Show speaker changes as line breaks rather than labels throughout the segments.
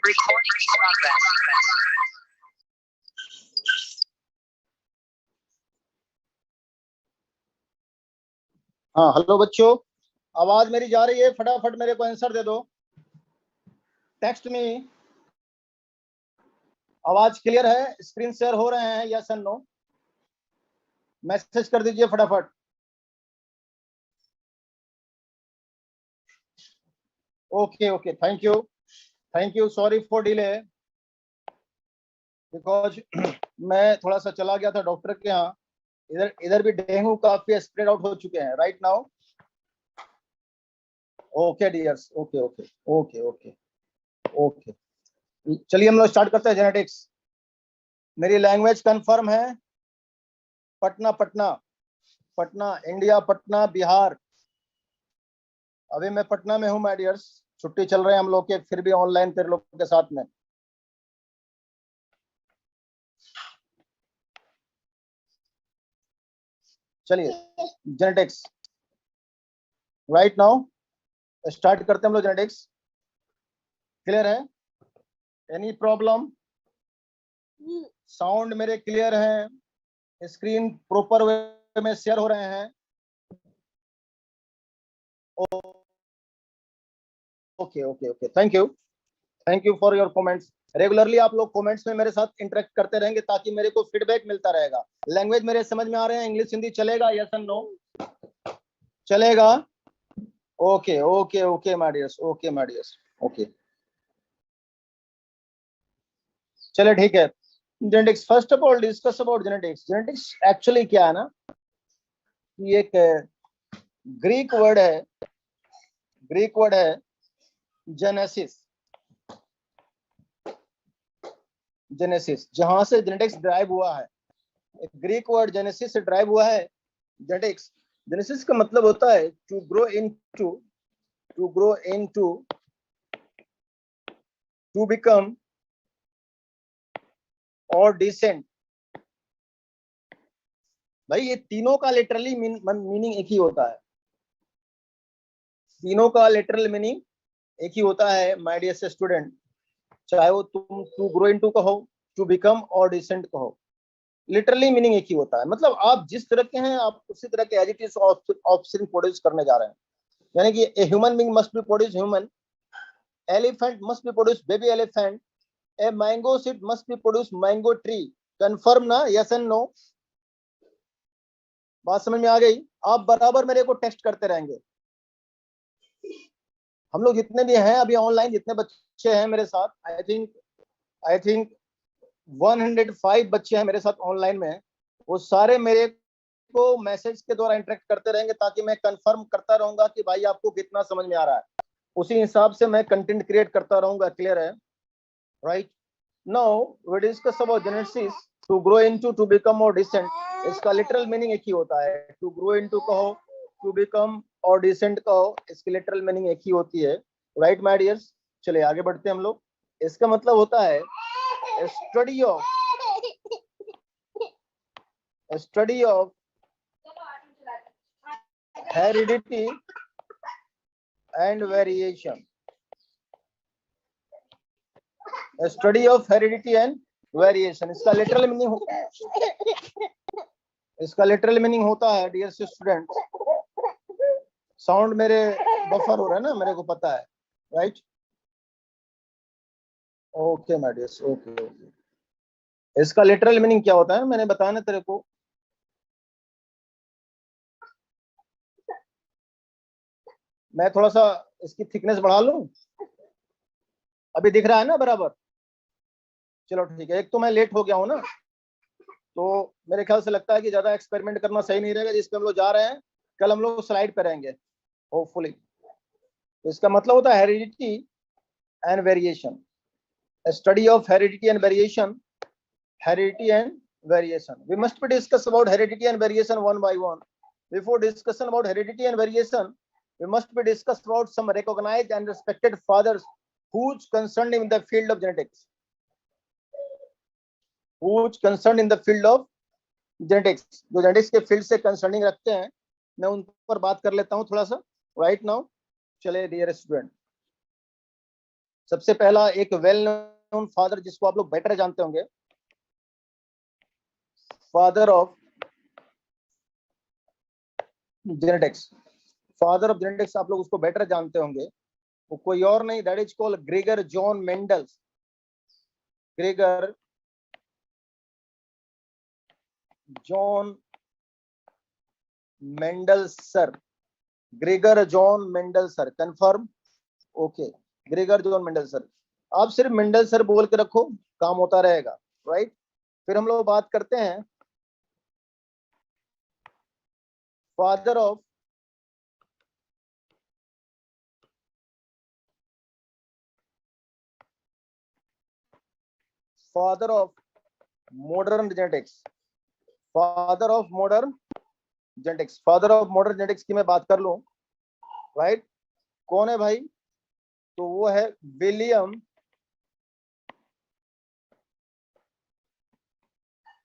हाँ हेलो बच्चों, आवाज मेरी जा रही है? फटाफट मेरे को आंसर दे दो। टेक्स्ट में आवाज क्लियर है? स्क्रीन शेयर हो रहे हैं? Yes and no? मैसेज कर दीजिए फटाफट। Okay okay, thank you, sorry for delay, because मैं थोड़ा सा चला गया था डॉक्टर के यहाँ। इधर इधर भी डेंगू काफी स्प्रेड आउट हो चुके हैं right now. Okay dears, okay okay okay okay okay, चलिए हम लोग स्टार्ट करते हैं जेनेटिक्स। मेरी लैंग्वेज कंफर्म है? पटना पटना पटना इंडिया, पटना बिहार। अभी मैं पटना में हूँ माय डियर्स, छुट्टी चल रहे हैं हम लोग के, फिर भी ऑनलाइन तेरे लोग के साथ में। चलिए जेनेटिक्स राइट नाउ स्टार्ट करते हैं हम लोग जेनेटिक्स। क्लियर है? Any problem? साउंड मेरे क्लियर है? स्क्रीन प्रॉपर वे में शेयर हो रहे हैं? Okay okay okay, thank you for your comments. Regularly आप लोग कमेंट्स में मेरे साथ इंटरेक्ट करते रहेंगे ताकि मेरे को फीडबैक मिलता रहेगा। लैंग्वेज मेरे समझ में आ रहे हैं? इंग्लिश हिंदी चलेगा? Yes and no? चलेगा? Okay okay okay my dears, okay my dears, okay. चलिए ठीक है, genetics first of all discuss about genetics. Genetics actually क्या है ना, ये एक ग्रीक वर्ड है, ग्रीक वर्ड है जेनेसिस। जेनेसिस जहां से जेनेटिक्स ड्राइव हुआ है, एक ग्रीक वर्ड जेनेसिस से ड्राइव हुआ है जेनेटिक्स। जेनेसिस का मतलब होता है to grow into, to grow into, to become और डिसेंट। भाई ये तीनों का लिटरली मीनिंग एक ही होता है, तीनों का लिटरल मीनिंग एक ही होता है माय डियर स्टूडेंट। चाहे वो तुम टू ग्रो इनटू कहो, टू बिकम और डिसेंट कहो, लिटरली मीनिंग एक ही होता है। मतलब आप जिस तरह के हैं आप उसी तरह के as it is offspring produce करने जा रहे हैं। यानी कि a human being must be produce human, elephant must be produce baby elephant, a mango seed must be produce mango tree. Confirm ना? Yes and no? बात समझ में आ गई? आप बराबर मेरे को टेक्स्ट करते रहेंगे। हम लोग जितने भी हैं अभी ऑनलाइन, जितने बच्चे हैं मेरे साथ, आई थिंक 105 बच्चे हैं मेरे साथ ऑनलाइन में, वो सारे मेरे को मैसेज के द्वारा इंटरेक्ट करते रहेंगे ताकि मैं कंफर्म करता रहूंगा कि भाई आपको कितना समझ में आ रहा है। उसी हिसाब से मैं कंटेंट क्रिएट करता रहूंगा। क्लियर है? Right now we discuss about genesis. To grow into, to become और डिसेंट, इसका लिटरल मीनिंग एक ही होता है। टू ग्रो इनटू कहो, टू बिकम और डिसेंट कहो, इसकी लिटरल मीनिंग एक ही होती है। Right my dears? चलिए आगे बढ़ते हैं हम लोग। इसका मतलब होता है study of heredity and variation. Study of heredity and variation, इसका लिटरल मीनिंग होता है डियर स्टूडेंट। साउंड मेरे बफर हो रहा है ना, मेरे को पता है। Right? Okay my dears, okay okay. इसका लिटरल मीनिंग क्या होता है मैंने बताया ना तेरे को। मैं थोड़ा सा इसकी थिकनेस बढ़ा लूं, अभी दिख रहा है ना बराबर? चलो ठीक है। एक तो मैं लेट हो गया हूँ ना, तो मेरे ख्याल से लगता है कि ज्यादा एक्सपेरिमेंट करना सही नहीं रहेगा। जिस पे हम लोग जा रहे हैं, कल हम लोग स्लाइड पे रहेंगे होपफुली। तो इसका मतलब होता है heredity and variation, study of heredity and variation, heredity and variation. We must be discuss about heredity and variation one by one. Before discussion about heredity and variation, we must be discuss about some recognized and respected fathers who's concerned in the field of genetics. Who's concerned in the field of genetics, जो genetics के field से concerning रखते हैं, मैं उन पर बात कर लेता हूँ थोड़ा सा राइट नाउ। चले डियर स्टूडेंट, सबसे पहला एक वेल नोन फादर जिसको आप लोग बेटर जानते होंगे, father of genetics, father of genetics आप लोग उसको बेटर जानते होंगे, वो कोई और नहीं, that is called Gregor John Mendel. Gregor John Mendel sir, Gregor John Mendel sir, confirm, okay, Gregor John Mendel sir. आप सिर्फ मेंडल सर बोल के रखो, काम होता रहेगा, राइट। फिर हम लोग बात करते हैं father of modern genetics, father of modern genetics, father of modern genetics की मैं बात कर लूं, राइट, कौन है भाई, तो वो है विलियम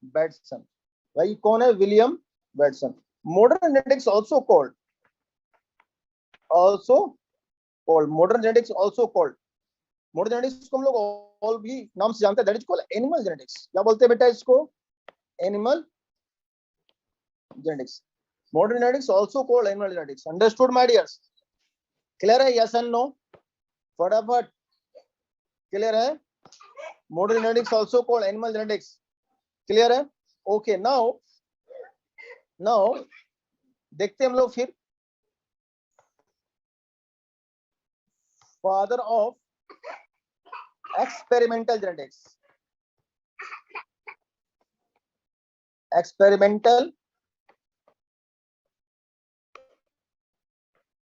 बैटसन। भाई कौन है, William Bateson. Modern genetics also called modern genetics also called, modern genetics को हम लोग और भी नाम से जानते हैं, that is called animal genetics. क्या बोलते हैं बेटा इसको, animal genetics. Modern genetics also called animal genetics. Understood my dears, clear है, यस एंड नो, फटाफट, क्लियर है। Modern genetics also called animal genetics, clear है, ओके। नाउ नाउ देखते हैं हम लोग फिर father of experimental genetics, experimental,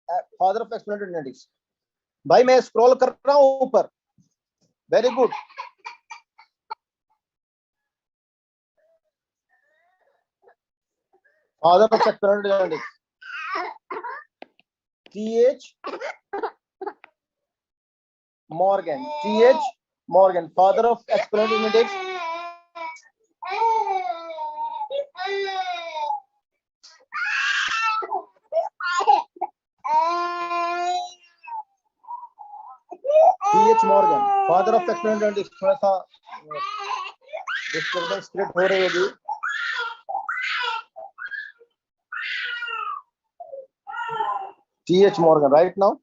father of experimental genetics. भाई मैं स्क्रॉल कर रहा हूं ऊपर, very good. Father of experimental genetics, TH Morgan, TH Morgan, father of experimental genetics. TH Morgan, father of experimental genetics. थोड़ा सा डिस्टर्बेंस क्रिएट हो रही होगी, TH Morgan, right. Now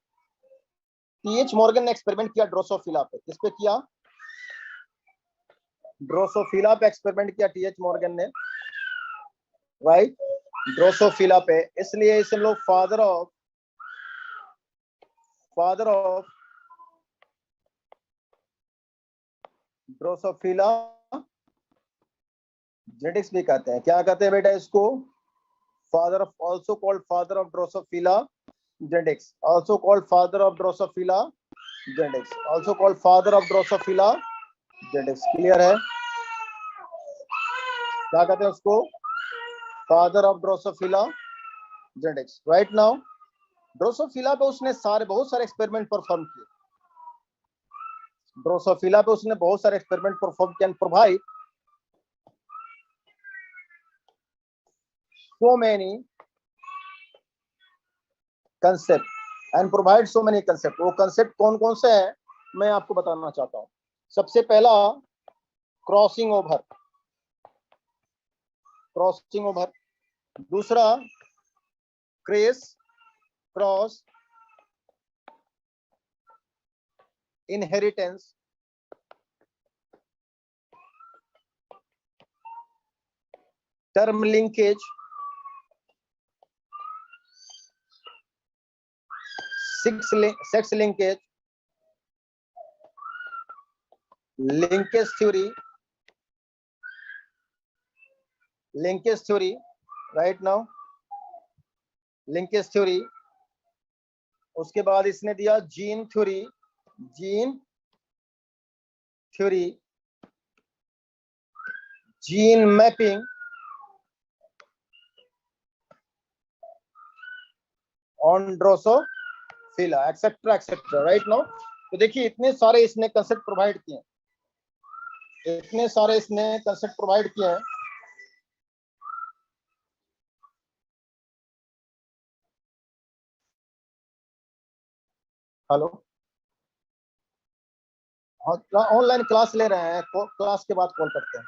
TH Morgan ने एक्सपेरिमेंट किया ड्रोसोफिला पे, किस पे किया, ड्रोसोफिला पे एक्सपेरिमेंट किया टीएच मॉर्गन ने, राइट, ड्रोसोफिला पे, इसलिए इसे लोग फादर ऑफ ड्रोसोफिला जेनेटिक्स भी कहते हैं। क्या कहते हैं बेटा इसको, father of, also called father of Drosophila genetics, also called father of Drosophila genetics, also called father of Drosophila genetics, clear है। क्या कहते हैं उसको, father of Drosophila genetics, right. Now Drosophila पे उसने बहुत सारे एक्सपेरिमेंट परफॉर्म किए, ड्रोसोफिला पे उसने बहुत सारे एक्सपेरिमेंट परफॉर्म किए and provide so many concept and provide so many concept। वो concept कौन कौन से हैं मैं आपको बताना चाहता हूँ। सबसे पहला क्रॉसिंग ओवर, क्रॉसिंग ओवर, दूसरा criss cross inheritance, term linkage, sex linkage, linkage theory, right. Now linkage theory, उसके बाद इसने दिया gene theory, gene mapping, on Drosophila, etcetera etcetera, right. Now तो देखिए इतने सारे इसने कंसेप्ट प्रोवाइड किए हैं, इतने सारे इसने कंसेप्ट प्रोवाइड किए हैं। हेलो, हाँ ऑनलाइन क्लास ले रहे हैं, क्लास के बाद कॉल करते हैं।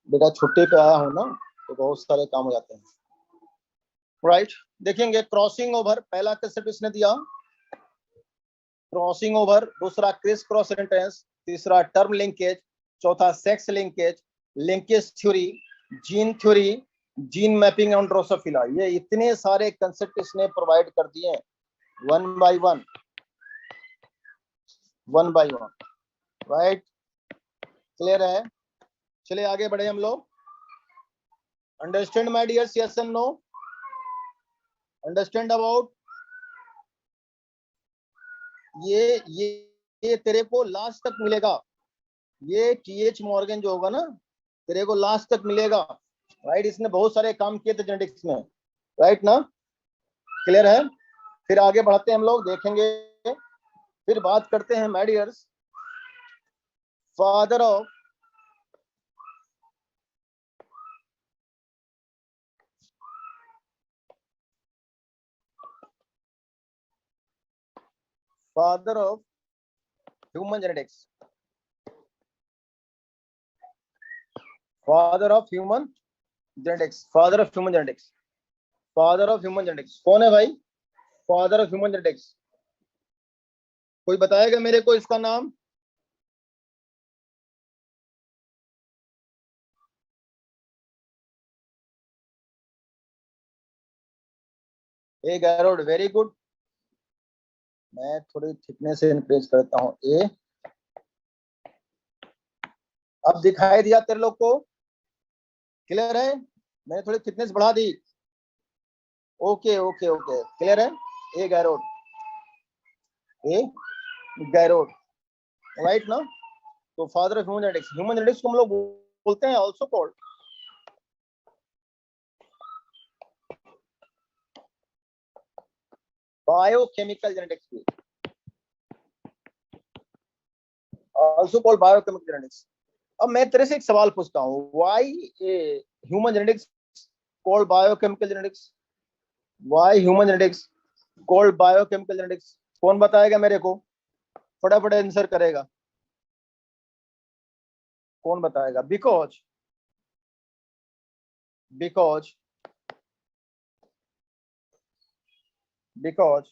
बेटा छुट्टी पे आया हूँ ना, तो बहुत सारे काम हो जाते हैं। राइट, देखेंगे क्रॉसिंग ओवर, पहला कंसेप्ट इसने दिया क्रॉसिंग ओवर, दूसरा क्रिस क्रॉस सेंटेंस, तीसरा टर्म लिंकेज, चौथा sex linkage, linkage theory, gene theory, gene mapping and Drosophila. ये इतने सारे कंसेप्ट इसने प्रोवाइड कर दिए हैं, one by one, one by one. Right, clear है? चलिए आगे बढ़े हम लोग। Understand my dears, yes and no? Understand about ये तेरे को लास्ट तक मिलेगा, ये टीएच मॉर्गन जो होगा ना, तेरे को लास्ट तक मिलेगा। राइट, इसने बहुत सारे काम किए थे जेनेटिक्स में। राइट ना? क्लियर है? फिर आगे बढ़ते हैं हम लोग, देखेंगे, फिर बात करते हैं my dears, father of human genetics, father of human genetics, father of human genetics, father of human genetics कौन है भाई? फादर ऑफ ह्यूमन जेनेटिक्स कोई बताएगा मेरे को इसका नाम? ए गैरोड, वेरी गुड। मैं थोड़ी थिकनेस से इंक्रीज करता हूँ। ए, अब दिखाई दिया तेरे लोग को? क्लियर है? मैंने थोड़ी थिकनेस बढ़ा दी। ओके ओके ओके, क्लियर है? A Garrod, A Garrod, right ना? तो father of human genetics, human genetics को हम लोग बोलते हैं आल्सो कॉल्ड बायोकेमिकल जेनेटिक्स भी, आल्सो कॉल्ड बायोकेमिकल जेनेटिक्स। अब मैं तेरे से एक सवाल पूछता हूँ, why human genetics called biochemical genetics? Why human genetics called biochemical genetics? कौन बताएगा मेरे को? फटाफट आंसर करेगा, कौन बताएगा? Because because because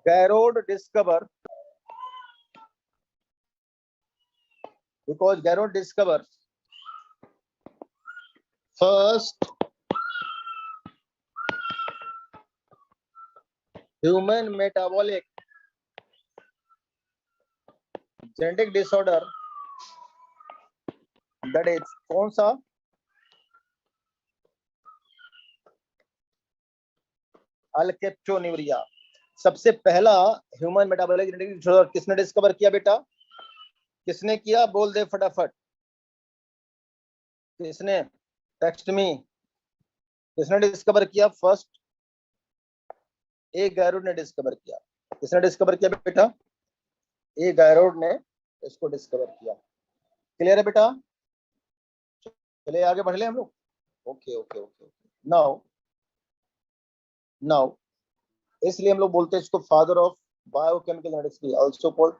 गैरोड discover, because Garrod discovered first human metabolic genetic disorder, that is कौन सा? अल्केप्टोन्यूरिया। सबसे पहला ह्यूमन मेटाबॉलिक जेनेटिक डिसऑर्डर किसने डिस्कवर किया बेटा? किसने किया? बोल दे फटाफट, किसने? टेक्स्ट मी, किसने डिस्कवर किया? फर्स्ट ए गैरोड ने डिस्कवर किया। किसने डिस्कवर किया बेटा? ए गैरोड ने इसको डिस्कवर किया। क्लियर है बेटा? चलिए आगे बढ़ ले हम लोग। Okay okay okay, now now इसलिए हम लोग बोलते हैं इसको फादर ऑफ बायोकेमिकल जेनेटिक्स भी, also called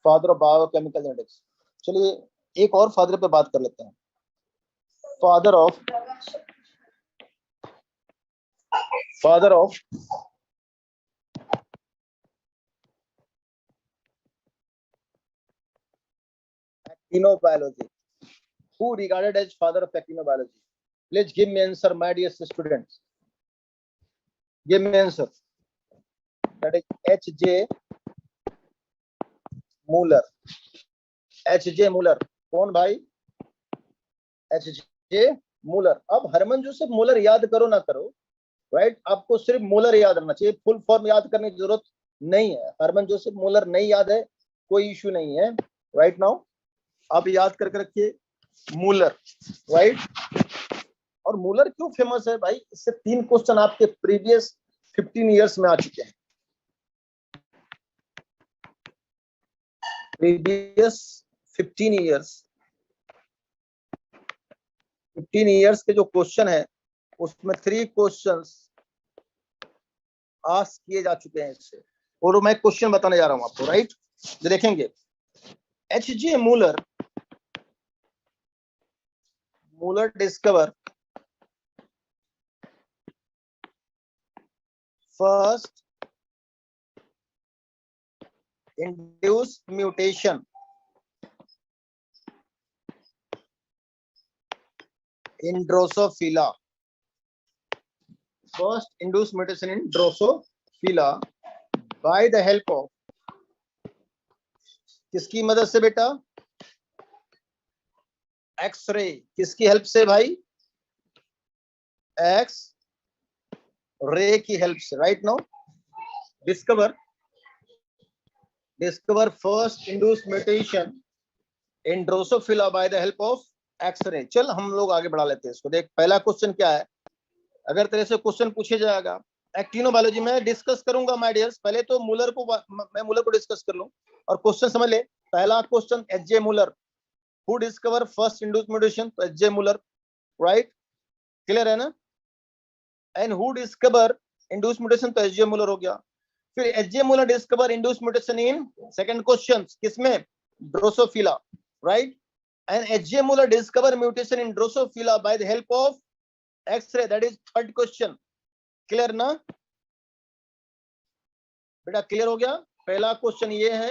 father of biochemical genetics. चलिए एक और फादर पे बात कर लेते हैं, father of actinobiology. Who regarded as father of actinobiology? Please give me answer, my dear students. Give me answer. That is H.J. Muller. H.J. Muller कौन भाई? H.J. Muller। अब हरमन जोसेफ मूलर याद करो ना करो, राइट, आपको सिर्फ मूलर याद रखना चाहिए, फुल फॉर्म याद करने की जरूरत नहीं है। हरमन जोसेफ मूलर नहीं याद है, कोई इश्यू नहीं है। राइट नाउ आप याद करके रखिए मूलर, राइट। और मूलर क्यों फेमस है भाई? इससे 3 क्वेश्चन आपके प्रीवियस 15 इयर्स में आ चुके हैं। प्रीवियस 15 इयर्स के जो क्वेश्चन है उसमें 3 क्वेश्चंस आस्क किए जा चुके हैं इससे, और मैं क्वेश्चन बताने जा रहा हूं आपको, राइट। देखेंगे H.J. Muller discover first induced mutation in Drosophila. First induced mutation in Drosophila by the help of, किसकी मदद से बेटा? एक्सरे। किसकी हेल्प से भाई? एक्स रे की हेल्प से, right. Now discover first induced mutation in Drosophila by the help of X-ray. चल हम लोग आगे बढ़ा लेते हैं इसको। देख पहला क्वेश्चन क्या है, अगर तेरे से क्वेश्चन पूछे जाएगा एक्टिनोबायोलॉजी में, डिस्कस करूंगा माय डियर्स। पहले तो मैं मूलर को डिस्कस कर लूं और क्वेश्चन समझ ले। पहला question H.J. Muller, who discover first induced mutation? तो H.J. Muller, राइट, क्लियर है ना। And who discover induced mutation? तो H.J. Muller हो गया। फिर H.J. Muller discover induced mutation in, second question किसमें? Drosophila, right. And H.J. Muller discover mutation in Drosophila by the help of X-ray, that is third question. Clear ना बेटा? Clear हो गया। पहला क्वेश्चन ये है,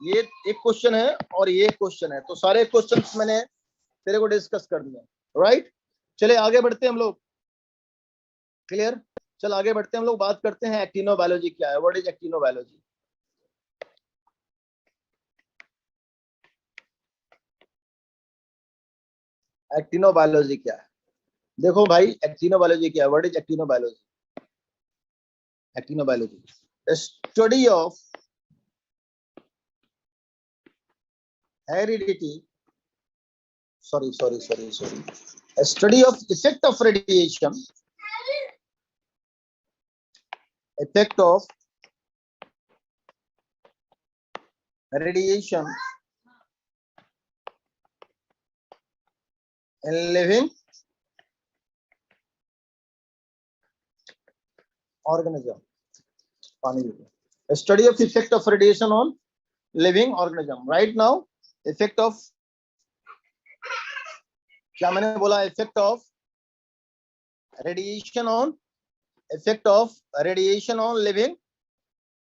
ये एक क्वेश्चन है और ये क्वेश्चन है, तो सारे क्वेश्चंस मैंने तेरे को डिस्कस कर दिया, राइट। चले आगे बढ़ते हैं हम लोग। क्लियर? चल आगे बढ़ते हैं हम लोग, बात करते हैं एक्टिनोबायोलॉजी क्या है। What is actinobiology? एक्टिनोबायोलॉजी क्या है? देखो भाई एक्टिनोबायोलॉजी क्या है? What is actinobiology? Actinobiology study of heredity, sorry, a study of effect of radiation in living organism. A study of effect of radiation on living organism. Right now effect of, क्या मैंने बोला? effect of radiation on living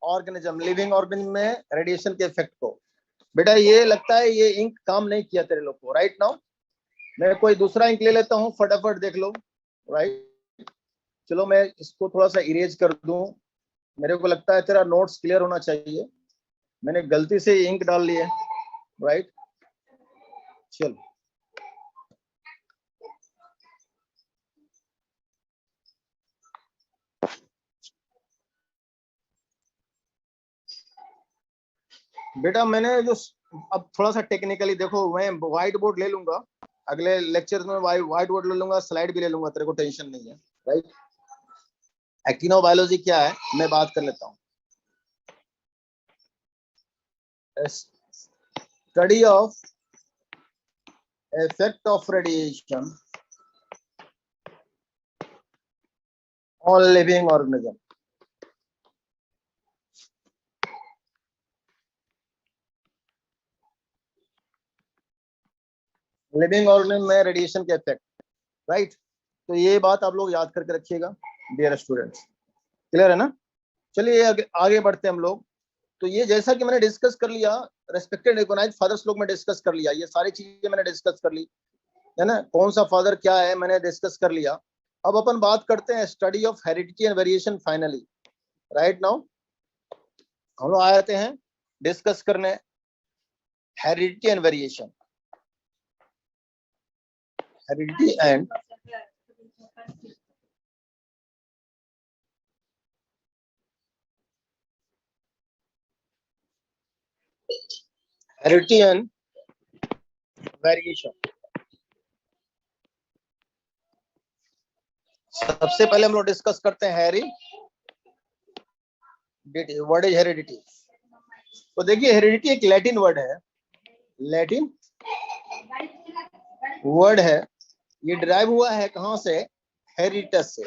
organism। Living organism में radiation के effect को। बेटा ये लगता है ये इंक काम नहीं किया तेरे लोग को, राइट। नाउ मैं कोई दूसरा इंक ले लेता हूँ, फटाफट देख लो, राइट। चलो मैं इसको थोड़ा सा इरेज कर दूं। मेरे को लगता है तेरा नोट्स क्लियर होना चाहिए, मैंने गलती से इंक डाल लिए, राइट। चलो बेटा मैंने जो, अब थोड़ा सा टेक्निकली देखो, मैं व्हाइट बोर्ड ले लूंगा अगले लेक्चर में, व्हाइट बोर्ड ले लूंगा, स्लाइड भी ले लूंगा, तेरे को टेंशन नहीं है, राइट। एक्टिनोबायोलॉजी क्या है मैं बात कर लेता हूँ। Study of effect of radiation on living organism। Living organism में रेडिएशन के इफेक्ट, राइट। तो ये बात आप लोग याद करके रखिएगा डियर स्टूडेंट्स। क्लियर है ना? चलिए आगे बढ़ते हैं हम लोग। तो ये जैसा कि मैंने डिस्कस कर लिया, रेस्पेक्टेड रिकॉग्नाइज्ड फादर्स लोग में डिस्कस कर लिया, ये सारी चीजें मैंने डिस्कस कर ली, है ना। कौन सा फादर क्या है मैंने डिस्कस कर लिया। अब अपन बात करते हैं study of heredity and variation finally, right. Now हम लोग आते हैं डिस्कस करने heredity and variation. Heredity and variation. सबसे पहले हम लोग डिस्कस करते हैं हेरिडिटी। Word is heredity. तो देखिए हेरिडिटी एक लैटिन वर्ड है, लैटिन वर्ड है। ये डिराइव हुआ है कहां से? हेरिटस से।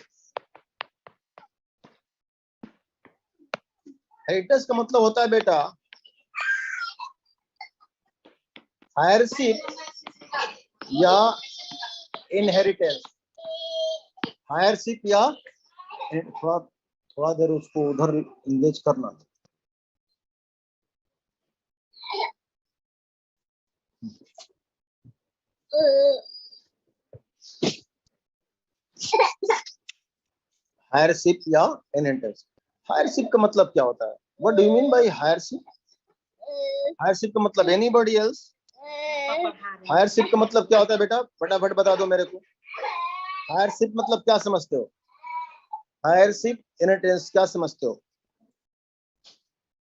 हेरिटस का मतलब होता है बेटा हायरशिप या इनहेरिटेंस। हायरशिप या थोड़ा थोड़ा देर उसको उधर इंगेज करना। हायरशिप या इनहेरिटेंस। हायरशिप का मतलब क्या होता है? What do you mean by heirship? Heirship का मतलब एनीबॉडी एल्स? हायरशिप का मतलब क्या होता है बेटा? फटाफट बता दो मेरे को। हायरशिप मतलब क्या समझते हो? हायरशिप इनहेरिटेंस क्या समझते हो?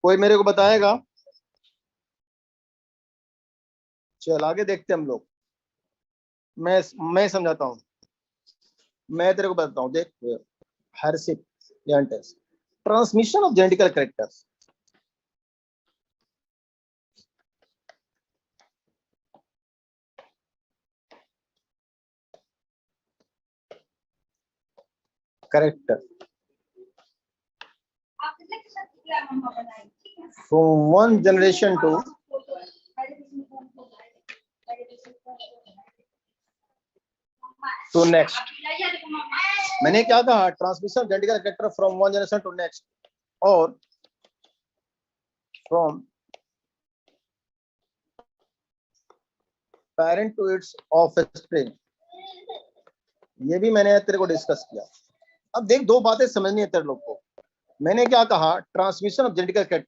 कोई मेरे को बताएगा? चल आगे देखते हैं हम लोग। मैं समझाता हूँ। मैं तेरे को बताता हूँ, देख। हायरशिप या inheritance, transmission of genetical characters. Character from one generation to next। मैंने क्या कहा? Transmission genetical character from one generation to next और from parent to its offspring. ये भी मैंने तेरे को डिस्कस किया। अब देख, दो बातें समझनी है तेरे लोग को। मैंने क्या कहा? Transmission of genetical character.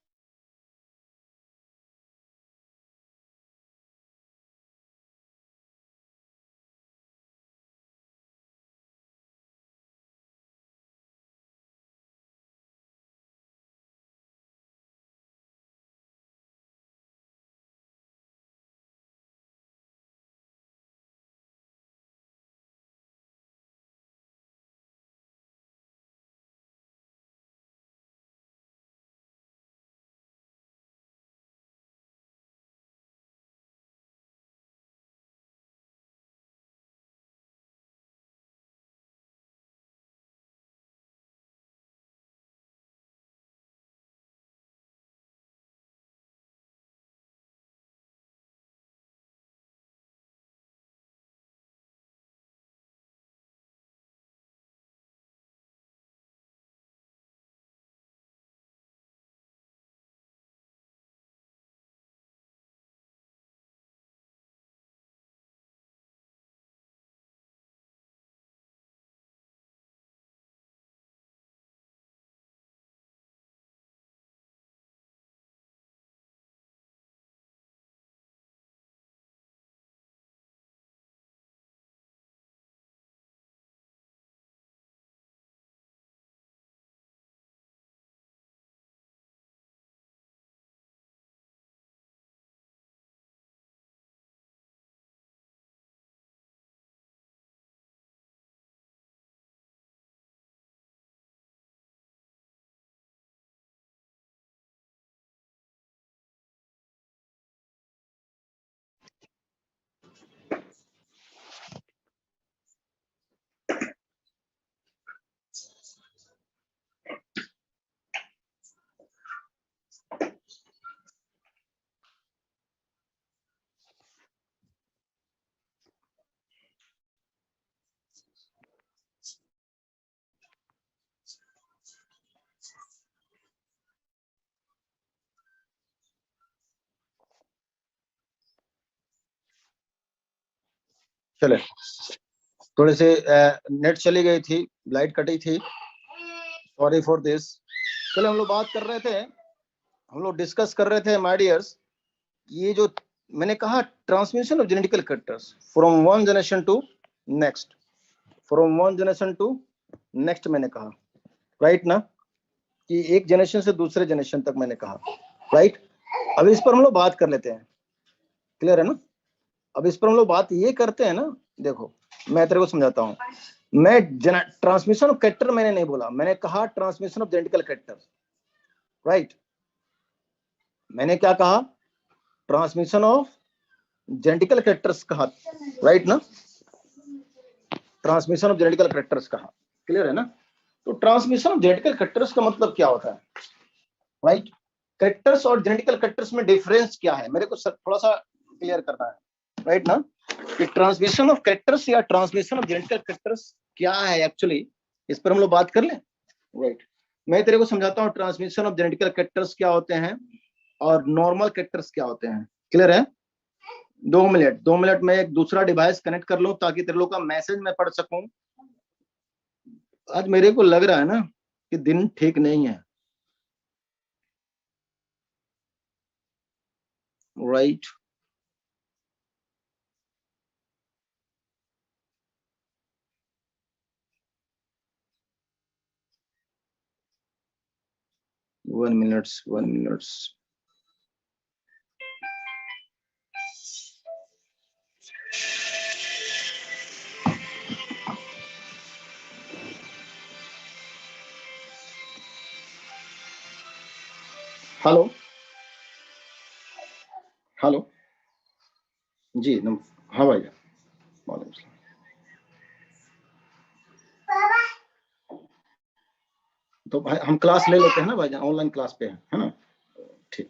चले, थोड़े से नेट चली गई थी, लाइट कटी थी, सॉरी फॉर दिस। चलो, हम लोग बात कर रहे थे, हम लोग डिस्कस कर रहे थे माय डियर्स, ये जो मैंने कहा transmission of genetical characters from one generation to next, from one generation to next मैंने कहा, राइट ना? कि एक जनरेशन से दूसरे जनरेशन तक मैंने कहा, राइट? अब इस पर हम लोग बात कर लेते हैं, क्लियर है ना? अब इस पर हम लोग बात ये करते हैं ना, देखो मैं तेरे को समझाता हूँ। मैं ट्रांसमिशन ऑफ कैरेक्टर मैंने नहीं बोला, मैंने कहा transmission of genetical character, right? मैंने क्या कहा? ट्रांसमिशन ऑफ जेनेटिकल कैरेक्टर्स कहा, राइट ना? ट्रांसमिशन ऑफ जेनेटिकल कैरेक्टर्स कहा, क्लियर है ना। तो ट्रांसमिशन ऑफ जेनेटिकल कैरेक्टर्स का मतलब क्या होता है, राइट। कैरेक्टर्स और जेनेटिकल कैरेक्टर्स में डिफरेंस क्या है, मेरे को थोड़ा सा क्लियर करना है, राइट ना, कि ट्रांसमिशन ऑफ कैरेक्टर्स या ट्रांसमिशन ऑफ जेनेटिकल कैरेक्टर्स क्या है एक्चुअली, इस पर हम लोग बात कर लें, राइट। मैं तेरे को समझाता हूँ ट्रांसमिशन ऑफ जेनेटिकल कैरेक्टर्स क्या होते हैं और नॉर्मल कैरेक्टर्स क्या होते हैं, क्लियर है। 2 मिनट में एक दूसरा डिवाइस कनेक्ट कर लूं ताकि तेरे लोग का मैसेज मैं पढ़ सकूं। आज मेरे को लग रहा है ना कि दिन ठीक नहीं है, right. One minutes. Hello hello, जी हाँ भाई, वालेकुम सलाम। तो भाई हम क्लास ले लेते हैं ना भाई, ऑनलाइन क्लास पे है ना, ठीक।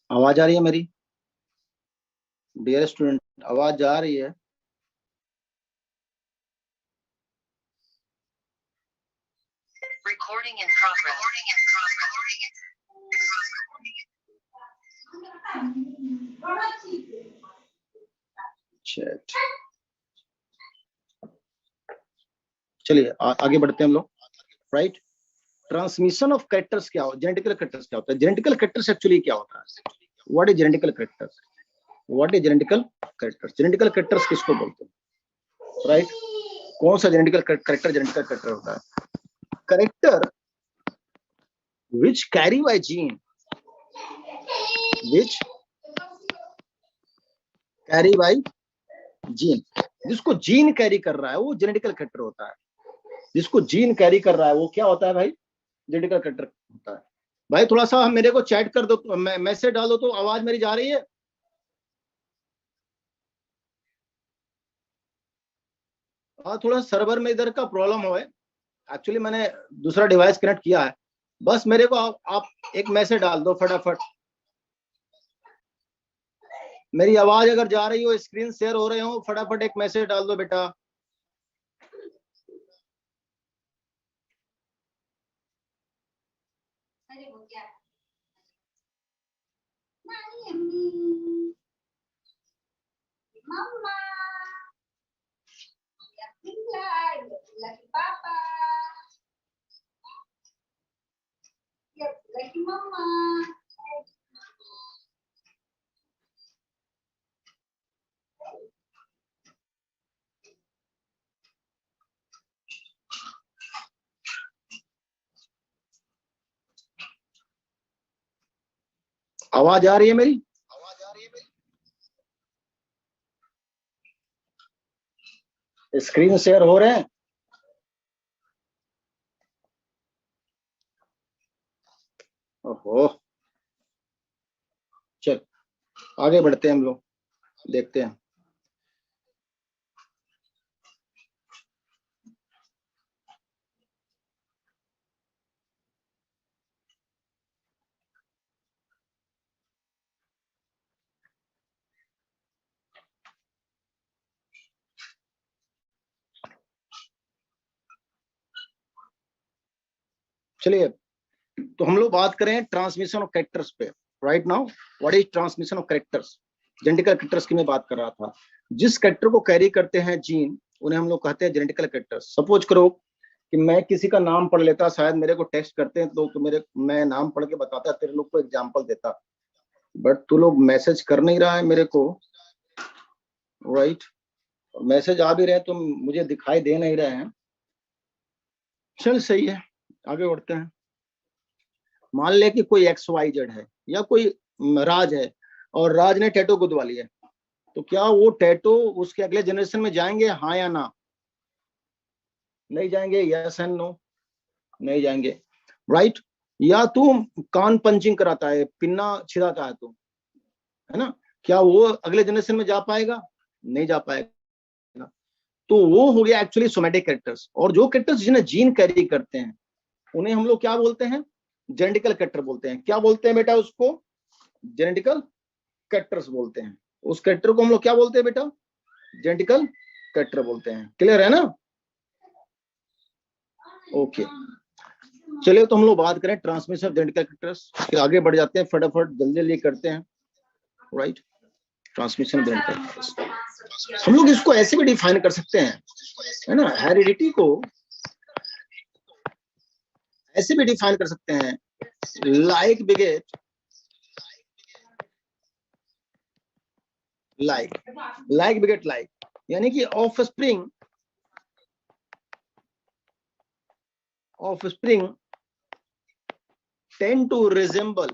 आवाज आ रही है मेरी डियर स्टूडेंट, आवाज आ रही है।
Recording in progress.
चैट, चलिए आगे बढ़ते हैं हम लोग, राइट। ट्रांसमिशन ऑफ कैरेक्टर्स क्या हो, जेनेटिकल कैरेक्टर्स क्या होता है, जेनेटिकल कैरेक्टर्स एक्चुअली क्या होता है, what is genetical characters, what is genetical characters, genetical characters किसको बोलते हैं, राइट। कौन सा जेनेटिकल कैरेक्टर जेनेटिकल कैरेक्टर होता है, character which carry by gene, which carry by gene, जिसको जीन कैरी कर रहा है वो जेनेटिकल कैरेक्टर होता है, जिसको जीन कैरी कर रहा है वो क्या होता है भाई, जेनेटिकल कैरेक्टर होता है। भाई थोड़ा सा मेरे को चैट कर दो, मैसेज डाल दो, तो आवाज मेरी जा रही है। हाँ थोड़ा सर्वर में इधर का प्रॉब्लम हो है, एक्चुअली मैंने दूसरा डिवाइस कनेक्ट किया है, बस मेरे को आप एक मैसेज डाल दो फटाफट। मेरी आवाज अगर जा रही हो, स्क्रीन शेयर हो रहे हो, फटाफट एक मैसेज डाल दो बेटा।
Mama, lagi papa, lagi mama.
आवाज आ रही है मेरी, स्क्रीन शेयर हो रहे हैं। ओहो, चल आगे बढ़ते हैं हम लोग, देखते हैं। चलिए, तो हम लोग बात करें ट्रांसमिशन ऑफ कैरेक्टर्स पे, right now what is transmission of characters, genetical characters की मैं बात कर रहा था। जिस कैरेक्टर को कैरी करते हैं जीन, उन्हें हम लोग कहते हैं जेनेटिकल कैरेक्टर्स। सपोज करो कि मैं किसी का नाम पढ़ लेता, शायद मेरे को टेक्स्ट करते हैं तो मैं नाम पढ़ के बताता, तेरे लोग को एग्जाम्पल देता, बट तू लोग मैसेज कर नहीं रहा है मेरे को, राइट? मैसेज आ भी रहे तो मुझे दिखाई दे नहीं रहे हैं। चल सही है, आगे बढ़ते हैं। मान ले कि कोई XYZ है या कोई राज है, और राज ने टैटू गुदवा लिया, तो क्या वो टैटू उसके अगले जनरेशन में जाएंगे, हाँ या ना? नहीं जाएंगे, यस एंड नो? नहीं जाएंगे, राइट? या तू कान पंचिंग कराता है, पिन्ना छिड़ाता है तू, है ना, क्या वो अगले जनरेशन में जा पाएगा? नहीं जा पाएगा। तो वो हो गया एक्चुअली सोमैटिक कैरेक्टर्स। और जो कैरेक्टर्स जिन्हें जीन कैरी करते हैं उन्हें हम लोग क्या बोलते हैं? जेनेटिकल कैरेक्टर बोलते हैं। क्या बोलते हैं बेटा उसको? जेनेटिकल कैरेक्टर्स बोलते हैं। उस कैरेक्टर को हम लोग क्या बोलते हैं बेटा? जेनेटिकल कैरेक्टर बोलते हैं। क्लियर है ना? ओके, चलिए तो हम लोग बात करें ट्रांसमिशन ऑफ जेनेटिकल कैरेक्टर्स। फिर आगे बढ़ जाते हैं, फटाफट जल्दी जल्दी करते हैं, right? Transmission of genetical characters हम लोग इसको ऐसे भी डिफाइन कर सकते हैं, है ना, हेरिडिटी को ऐसे भी डिफाइन कर सकते हैं, लाइक बिगेट लाइक, लाइक बिगेट लाइक, यानी कि offspring tend to resemble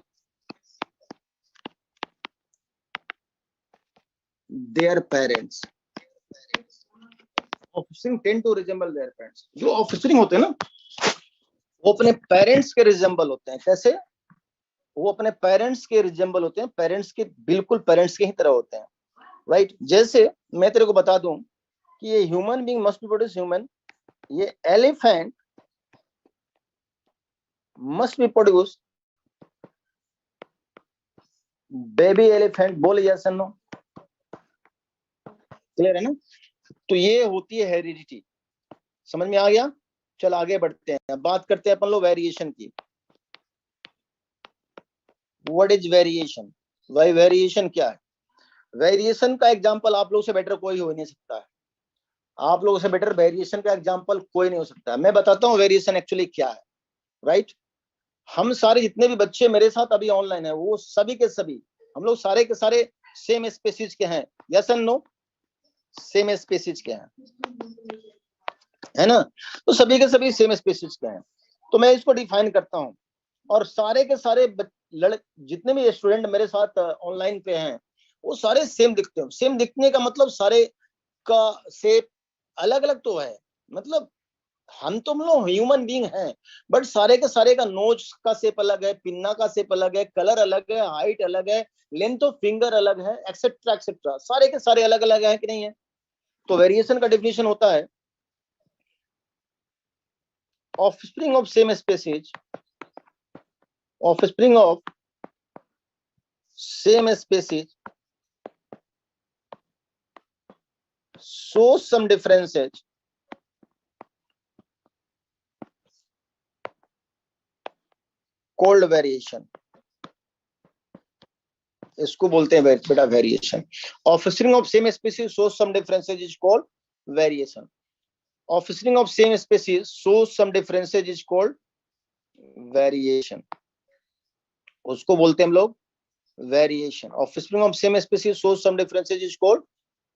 their parents. Offspring tend to resemble their parents. जो ऑफस्प्रिंग होते हैं ना, वो अपने पेरेंट्स के रिजेंबल होते हैं। कैसे? वो अपने पेरेंट्स के रिजेंबल होते हैं, पेरेंट्स के बिल्कुल पेरेंट्स के ही तरह होते हैं, राइट? जैसे मैं तेरे को बता दूं कि ये human being must be produce human, ये elephant must be produce baby elephant. बोल यस एंड नो? क्लियर है ना? तो ये होती है हेरिडिटी। समझ में आ गया? चल आगे बढ़ते हैं, बात करते हैं अपन लोग वेरिएशन की। What is variation? भाई वेरिएशन क्या है? वेरिएशन का एग्जांपल आप लोगों से बेटर कोई हो नहीं सकता है। आप लोगों से बेटर वेरिएशन का एग्जांपल कोई नहीं हो सकता। मैं बताता हूँ वेरिएशन एक्चुअली क्या है, राइट? हम सारे जितने भी बच्चे मेरे साथ अभी ऑनलाइन है, वो सभी के सभी हम लोग सारे के सारे सेम स्पीसीज के हैं। Yes and no? Same species के हैं, है ना? तो सभी के सभी सेम स्पीसीज के हैं। तो मैं इसको डिफाइन करता हूँ, और सारे के सारे जितने भी स्टूडेंट मेरे साथ ऑनलाइन पे हैं वो सारे सेम दिखते हैं। सेम दिखने का मतलब सारे का शेप अलग अलग तो है, मतलब हम लोग ह्यूमन बीइंग हैं, बट सारे के सारे का नोज का शेप अलग है, पिन्ना का शेप अलग है, कलर अलग है, हाइट अलग है, लेंथ ऑफ फिंगर अलग है, एक्सेट्रा एक्सेट्रा, सारे के सारे अलग अलग है कि नहीं है? तो वेरिएशन का डेफिनेशन होता है offspring of same species, offspring of same species shows some differences called variation. इसको बोलते हैं बेटा variation. offspring of same species shows some differences is called variation. offspring of same species shows some differences is called variation. उसको बोलते हैं हम लोग variation. Offspring of same species shows some differences is called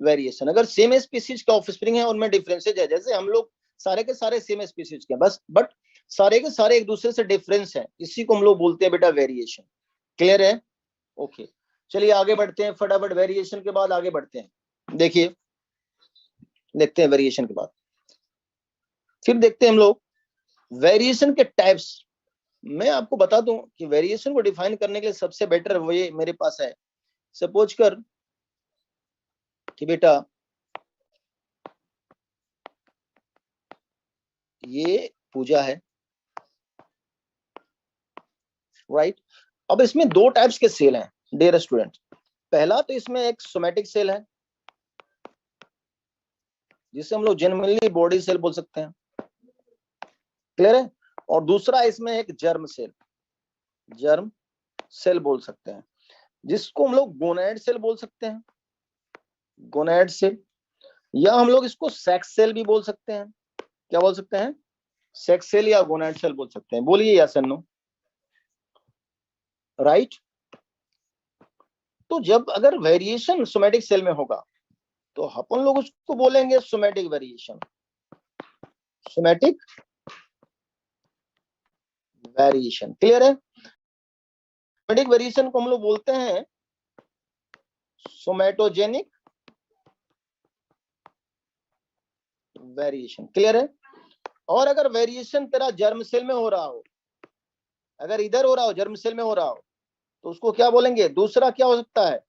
variation. अगर same species का offspring है उनमें differences है, जैसे हम लोग सारे के सारे सेम स्पीसीज के बस, बट सारे के सारे एक दूसरे से डिफरेंस है, इसी को हम लोग बोलते हैं बेटा वेरिएशन। क्लियर है? ओके, चलिए आगे बढ़ते हैं फटाफट। वेरिएशन के बाद आगे बढ़ते हैं, देखिए देखते हैं वेरिएशन के बाद, फिर देखते हैं हम लोग वेरिएशन के टाइप्स। मैं आपको बता दूं कि वेरिएशन को डिफाइन करने के लिए सबसे बेटर वो ये मेरे पास है। सपोज कर कि बेटा ये पूजा है, राइट? अब इसमें दो टाइप्स के सेल हैं डियर स्टूडेंट। पहला तो इसमें एक सोमैटिक सेल है जिसे हम लोग जनरली बॉडी सेल बोल सकते हैं। क्लियर है? और दूसरा इसमें एक जर्म सेल बोल सकते हैं, जिसको हम लोग गोनैड सेल बोल सकते हैं। गोनैड सेल या हम लोग इसको सेक्स सेल भी बोल सकते हैं। क्या बोल सकते हैं? सेक्स सेल या गोनाड सेल बोल सकते हैं। बोलिए यस एंड नो। राइट। तो जब अगर वेरिएशन सोमैटिक सेल में होगा तो अपन लोग उसको बोलेंगे somatic variation. Somatic variation. Clear है? सोमैटिक वेरिएशन को हम लोग बोलते हैं सोमैटोजेनिक वेरिएशन। क्लियर है? और अगर वेरिएशन तेरा जर्म सेल में हो रहा हो, अगर इधर हो रहा हो, जर्म सेल में हो रहा हो, तो उसको क्या बोलेंगे? दूसरा क्या हो सकता है?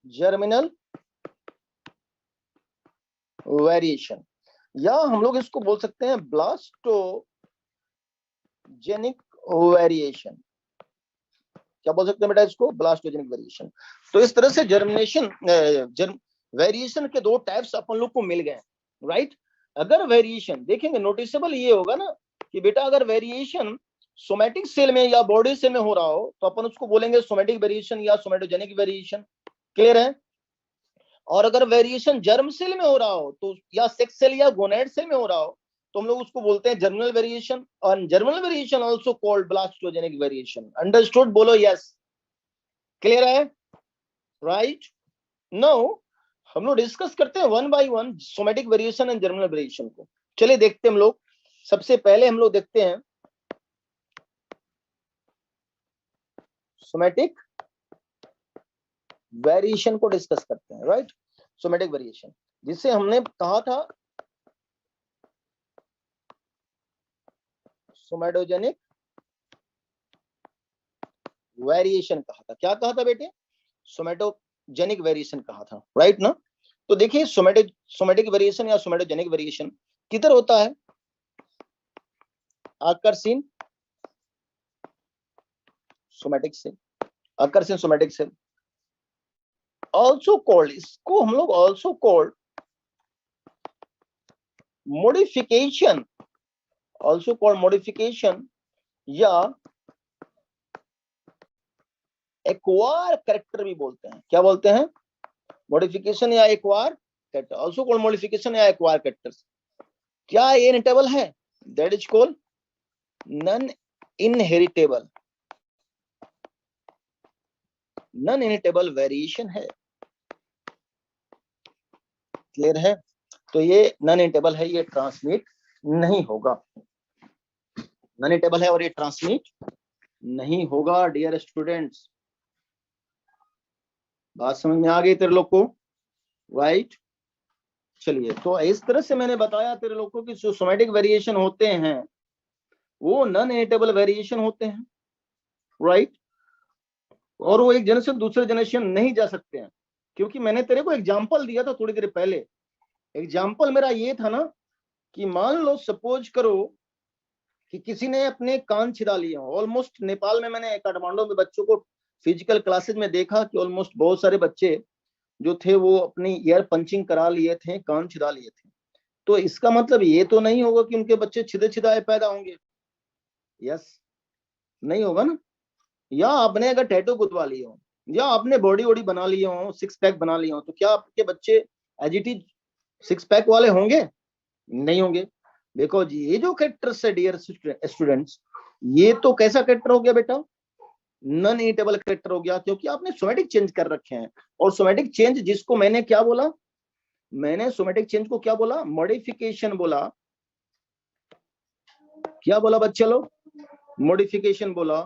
Germinal variation. या हम लोग इसको बोल सकते हैं ब्लास्टोजेनिक वेरिएशन। क्या बोल सकते हैं बेटा इसको? ब्लास्टोजेनिक वेरिएशन। तो इस तरह से जर्मिनेशन वेरिएशन के दो टाइप्स अपन लोग को मिल गए। राइट। अगर वेरिएशन देखेंगे, नोटिसेबल ये होगा ना कि बेटा अगर वेरिएशन सोमैटिक सेल में या बॉडी सेल में हो रहा हो तो अपन उसको बोलेंगे सोमैटिक वेरिएशन या सोमैटोजेनिक वेरिएशन। क्लियर है? और अगर वेरिएशन जर्म सेल में हो रहा हो तो, या सेक्स सेल या गोनेड सेल में हो रहा हो, तो हम लोग उसको बोलते हैं जर्मिनल वेरिएशन। और germinal variation also called blastogenic variation. Understood? बोलो यस। क्लियर है? राइट। नाउ हम लोग डिस्कस करते हैं one by one somatic variation and germinal variation को। चलिए देखते हैं हम लोग। सबसे पहले हम लोग देखते हैं सोमैटिक वेरिएशन को डिस्कस करते हैं। राइट। सोमैटिक वेरिएशन जिसे हमने कहा था सोमैटोजेनिक वेरिएशन कहा था। क्या कहा था बेटे? सोमैटोजेनिक वेरिएशन कहा था। राइट ना? तो देखिए सोमैटिक वेरिएशन या सोमैटोजेनिक वेरिएशन किधर होता है? आकर्षण सोमैटिक सेल। आकर्षण सोमैटिक सेल ऑल्सो कॉल्ड, इसको हम लोग also called modification, also called modification या एक्वायर कैरेक्टर भी बोलते हैं। क्या बोलते हैं? मॉडिफिकेशन या acquire character, also called modification या एक्वायर कैरेक्टर्स। क्या ये इनहेरिटेबल है? That is called non inheritable, non inheritable variation है। क्लियर है? तो ये नॉन इनहेरिटेबल है, ये ट्रांसमिट नहीं होगा। नॉन इनहेरिटेबल है और ये ट्रांसमिट नहीं होगा। डियर स्टूडेंट्स, बात समझ में आ गई तेरे लोग को? राइट। चलिए, तो इस तरह से मैंने बताया तेरे लोग को कि जो सोमैटिक वेरिएशन होते हैं वो नॉन इनहेरिटेबल वेरिएशन होते हैं। राइट। और वो एक जनरेशन दूसरे जनरेशन नहीं जा सकते हैं, क्योंकि मैंने तेरे को एग्जांपल दिया था थोड़ी देर पहले। एग्जांपल मेरा ये था ना कि मान लो सपोज करो कि किसी ने अपने कान छिदा लिए हो। ऑलमोस्ट नेपाल में मैंने काठमांडू में बच्चों को फिजिकल क्लासेस में देखा कि ऑलमोस्ट बहुत सारे बच्चे जो थे वो अपनी ईयर पंचिंग करा लिए थे, कान छिदा लिए थे। तो इसका मतलब ये तो नहीं होगा कि उनके बच्चे छिदे छिदाए पैदा होंगे। यस, नहीं होगा ना? या आपने अगर टैटू गुदवा लिए हो या आपने बॉडी वॉडी बना लिए हो, सिक्स पैक बना लिए हो, तो क्या आपके बच्चे एजिटी सिक्स पैक वाले होंगे? नहीं होंगे। बिकॉज ये जो कैरेक्टर्स है डियर स्टूडेंट्स, ये तो कैसा कैरेक्टर हो गया बेटा? नॉन इनेटेबल कैरेक्टर हो गया, क्योंकि आपने सोमैटिक चेंज कर रखे हैं। और सोमैटिक चेंज जिसको मैंने क्या बोला? मैंने सोमैटिक चेंज को क्या बोला? मॉडिफिकेशन बोला। क्या बोला बच्चे लोग? मॉडिफिकेशन बोला।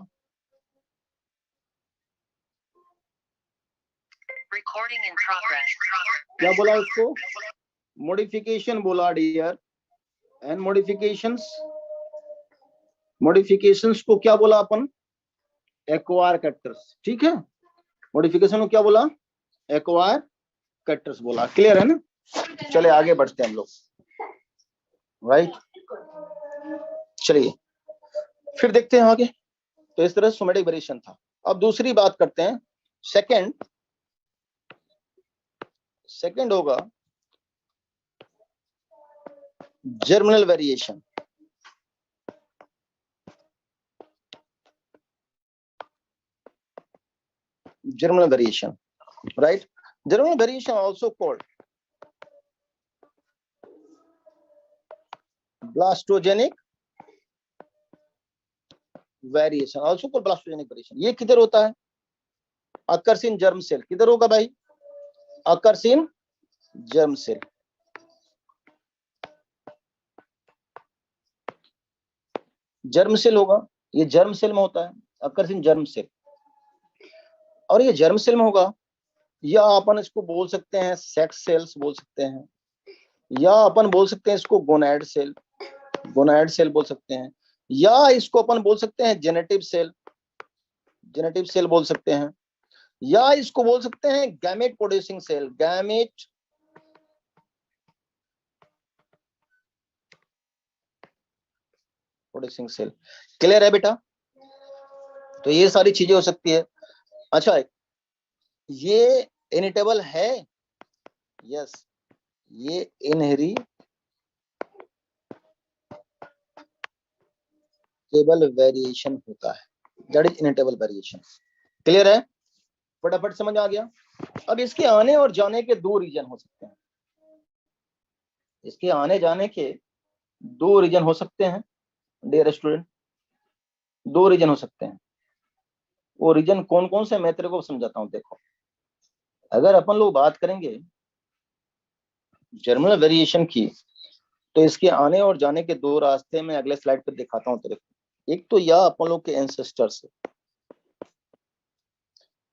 Recording in progress.
क्या बोला उसको? मॉडिफिकेशन बोला डियर। एंड मॉडिफिकेशंस को क्या बोला अपन? Acquire characters. ठीक है, मॉडिफिकेशन को क्या बोला? एक्वायर कैरेक्टर्स बोला। क्लियर है ना? चले आगे बढ़ते हैं हम लोग। राइट। चलिए फिर देखते हैं आगे। तो इस तरह सोमैटिक वेरिएशन था। अब दूसरी बात करते हैं। सेकंड होगा germinal variation. Germinal variation. Right. Germinal variation also called blastogenic variation, also called blastogenic variation. ये किधर होता है? occurs in germ cell. किधर होगा भाई? occurs in germ cell. Germ cell होगा, ये जर्म सेल में होता है, occurs in germ cell. और ये जर्म सेल में होगा, या अपन इसको बोल सकते हैं सेक्स सेल्स बोल सकते हैं, या अपन बोल सकते हैं इसको गोनाड सेल बोल सकते हैं, या इसको अपन बोल सकते हैं जेनेटिव सेल बोल सकते हैं, या इसको बोल सकते हैं gamete producing cell, gamete producing cell. Clear है बेटा? तो ये सारी चीजें हो सकती है। अच्छा, ये इनिटेबल है? यस, ये इनहेरिटेबल वेरिएशन होता है, दैट इज इनिटेबल वेरिएशन। क्लियर है? फटाफट समझ आ गया? अब इसके आने और जाने के दो रीजन हो सकते हैं, इसके आने जाने के दो रीजन हो सकते हैं डियर स्टूडेंट, दो रीजन हो सकते हैं। वो रीजन कौन कौन से मैं तेरे को समझाता हूं। देखो, अगर अपन लोग बात करेंगे जर्मिनल वेरिएशन की, तो इसके आने और जाने के दो रास्ते मैं अगले स्लाइड पर दिखाता हूं तेरे को। एक तो या अपन लोग के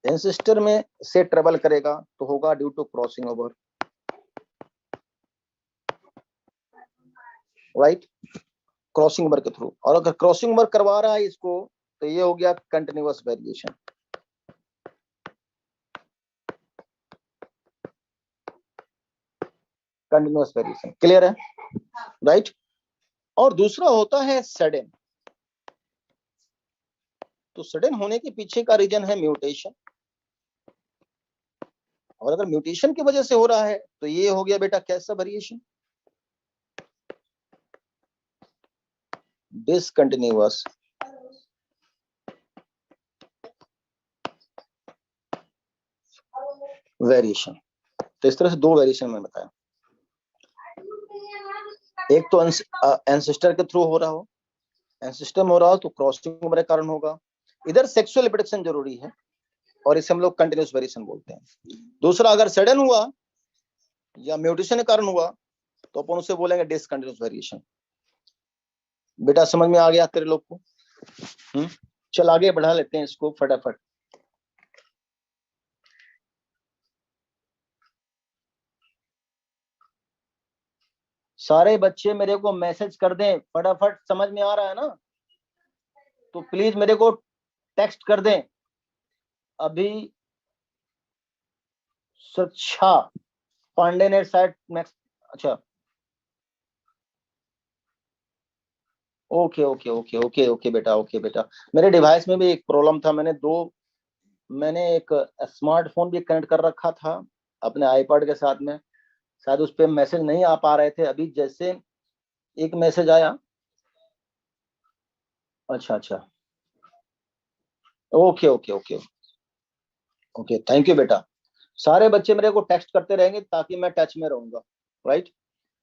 एंसेस्टर में से ट्रेवल करेगा तो होगा due to crossing over, right, crossing over के थ्रू। और अगर क्रॉसिंग ओवर करवा रहा है इसको, तो ये हो गया continuous variation. Continuous variation, clear है? राइट। और दूसरा होता है सडन। तो सडन होने के पीछे का रीजन है म्यूटेशन, और अगर म्यूटेशन की वजह से हो रहा है तो ये हो गया बेटा कैसा वेरिएशन? Discontinuous variation. तो इस तरह से दो वेरिएशन में बताया, एक तो एंसेस्टर के थ्रू हो रहा हो, एंसेस्टर में हो रहा हो तो क्रॉसिंग ओवर के कारण होगा, इधर सेक्सुअल रिप्रोडक्शन जरूरी है, और इसे हम लोग कंटिन्यूअस वेरिएशन बोलते हैं। दूसरा, अगर सडन हुआ या म्यूटेशन के कारण हुआ तो अपन उसे बोलेंगे डिसकंटिन्यूअस वेरिएशन। बेटा समझ में आ गया तेरे लोग को? चल आगे बढ़ा लेते हैं इसको फटाफट। सारे बच्चे मेरे को मैसेज कर दें फटाफट, समझ में आ रहा है ना? तो प्लीज मेरे को टेक्स्ट कर दें अभी। अच्छा, पांडे ने शायद नेक्स्ट, अच्छा okay okay okay okay okay बेटा, ओके बेटा। मेरे डिवाइस में भी एक प्रॉब्लम था, मैंने एक स्मार्टफोन भी कनेक्ट कर रखा था अपने आईपैड के साथ में, शायद उस पर मैसेज नहीं आ पा रहे थे। अभी जैसे एक मैसेज आया, अच्छा अच्छा, okay okay okay okay, thank you बेटा। सारे बच्चे मेरे को टेक्स्ट करते रहेंगे ताकि मैं टच में रहूंगा, राइट।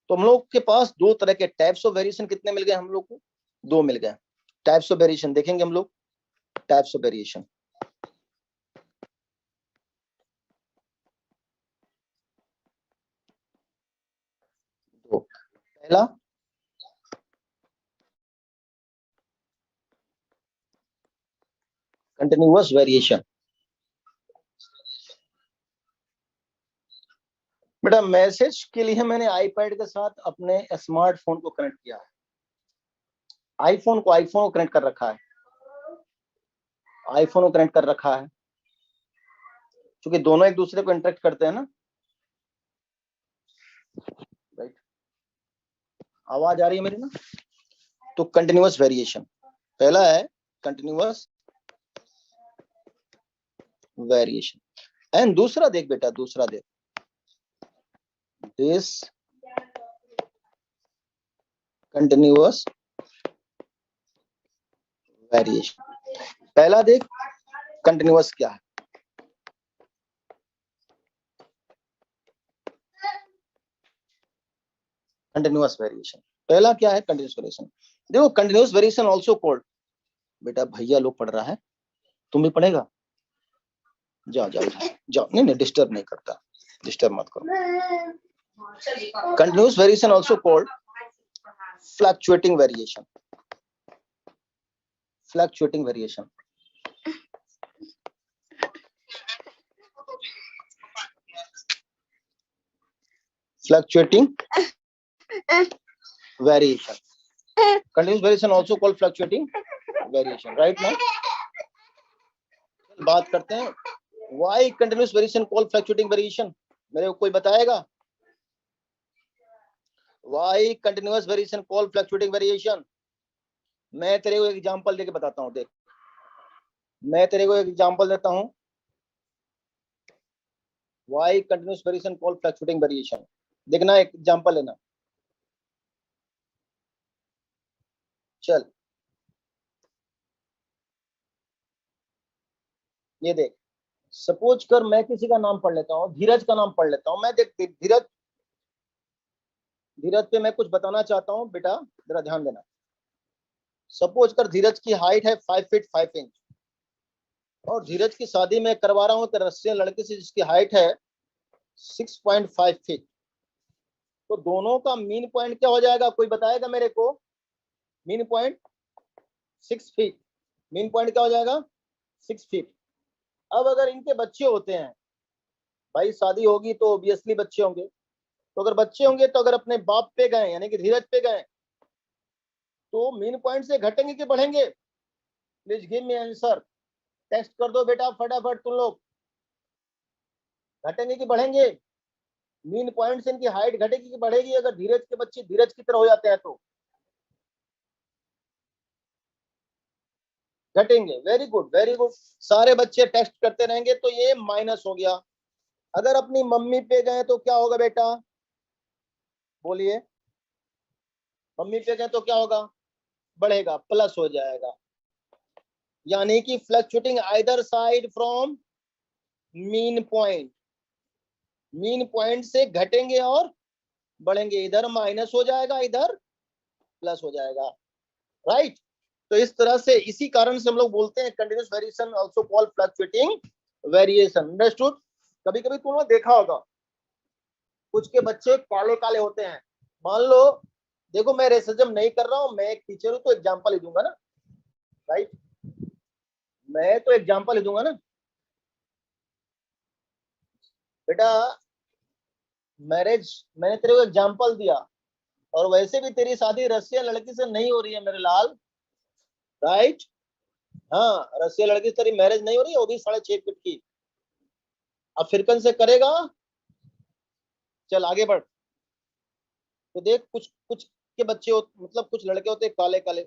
तो हम लोग के पास दो तरह के टाइप्स ऑफ वेरिएशन कितने मिल गए हम लोग को? दो मिल गए। टाइप्स ऑफ वेरिएशन देखेंगे हम लोग, टाइप्स ऑफ वेरिएशन। तो पहला कंटिन्यूअस वेरिएशन। बेटा मैसेज के लिए मैंने आईपैड के साथ अपने स्मार्टफोन को कनेक्ट किया है, आईफोन को कनेक्ट कर रखा है, आईफोन को कनेक्ट कर रखा है, क्योंकि दोनों एक दूसरे को इंटरेक्ट करते हैं ना, राइट। आवाज आ रही है मेरी ना? तो कंटिन्यूअस वेरिएशन पहला है, कंटिन्यूअस वेरिएशन। एंड दूसरा देख बेटा, दूसरा देख, दिस कंटिन्यूअस वेरिएशन। पहला देख कंटिन्यूअस क्या है, कंटिन्यूअस वेरिएशन। पहला क्या है? Continuous variation. देखो कंटिन्यूअस वेरिएशन आल्सो कॉल्ड, बेटा भैया लोग पढ़ रहा है, तुम भी पढ़ेगा, जाओ जाओ जाओ, नहीं नहीं डिस्टर्ब नहीं करता, डिस्टर्ब मत करो। Continuous variation also called fluctuating variation. Fluctuating variation, fluctuating variation. Continuous variation also called fluctuating variation. Right now बात करते हैं why continuous variation called fluctuating variation. मेरे को कोई बताएगा why continuous variation called fluctuating variation? मैं तेरे को एक एग्जांपल देके बताता हूँ। देख, मैं तेरे को एक एग्जांपल देता हूँ why continuous variation called fluctuating variation. देखना, एक एग्जांपल लेना। चल ये देख, सपोज कर मैं किसी का नाम पढ़ लेता हूँ, धीरज का नाम पढ़ लेता हूँ मैं। देख धीरज, धीरज पे मैं कुछ बताना चाहता हूँ बेटा, जरा ध्यान देना। सपोज कर धीरज की हाइट है 5 फीट 5 इंच और धीरज की शादी में करवा रहा हूँ एक रशियन लड़के से जिसकी हाइट है 6.5 फीट। तो दोनों का मीन पॉइंट क्या हो जाएगा? कोई बताएगा मेरे को? Mean point 6 feet. Mean point क्या हो जाएगा? 6 फीट। अब अगर इनके बच्चे होते हैं, भाई शादी होगी तो ऑब्वियसली बच्चे होंगे, तो अगर बच्चे होंगे तो अगर अपने बाप पे गए यानी कि धीरज पे गए तो मीन पॉइंट से घटेंगे कि बढ़ेंगे? Please give me answer. Test कर दो बेटा फटाफट तुम लोग। घटेंगे कि बढ़ेंगे? मीन पॉइंट से इनकी हाइट घटेगी कि बढ़ेगी अगर धीरज के बच्चे धीरज की तरह हो जाते हैं तो? घटेंगे। Very good very good. सारे बच्चे टेस्ट करते रहेंगे तो ये माइनस हो गया। अगर अपनी मम्मी पे गए तो क्या होगा बेटा? बोलिए। मम्मी पे गए तो क्या होगा? बढ़ेगा, प्लस हो जाएगा। यानी कि fluctuating either side from mean point. Mean point से घटेंगे और बढ़ेंगे, इधर माइनस हो जाएगा इधर प्लस हो जाएगा। राइट? तो इस तरह से, इसी कारण से हम लोग बोलते हैं continuous variation also called fluctuating variation. Understood? कभी कभी तुम लोग देखा होगा कुछ के बच्चे काले काले होते हैं। मान लो, देखो मैं रेसिज्म नहीं कर रहा हूं, मैं एक टीचर हूं तो एग्जांपल ही दूंगा ना। राइट? मैं तो एग्जांपल ही दूंगा ना बेटा। मैरिज मैंने तेरे को एग्जांपल दिया, और वैसे भी तेरी शादी रशियन लड़की से नहीं हो रही है मेरे लाल। राइट? हाँ, रशियन लड़की से तेरी मैरिज नहीं हो रही है, वो भी 6.5 फीट की। अफ्रीकन से करेगा? चल आगे बढ़। तो देख, कुछ कुछ के बच्चे मतलब कुछ लड़के होते हैं काले काले,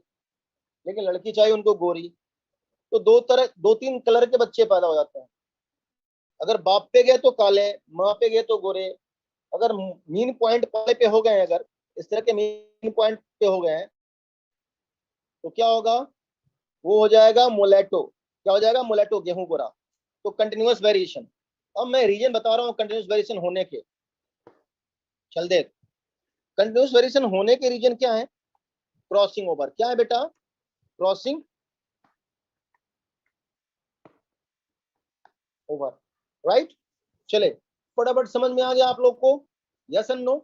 लेकिन लड़की चाहिए उनको गोरी। तो दो तीन कलर के बच्चे पैदा हो जाते हैं। अगर बाप पे गए तो काले, माँ पे गए तो गोरे। अगर मीन पॉइंट वाले पे हो गए, अगर इस तरह के मीन पॉइंट पे हो गए तो क्या होगा? वो हो जाएगा मोलेटो। क्या हो जाएगा? मोलेटो, गेहूं गोरा। तो कंटिन्यूअस वेरिएशन। अब मैं रीजन बता रहा हूँ कंटिन्यूअस वेरिएशन होने के। चल देख, कंटिन्यूअस वेरिएशन होने के रीजन क्या है? Crossing over. क्या है बेटा? Crossing over. राइट? चले, फटाफट समझ में आ गया आप लोग को? Yes and no?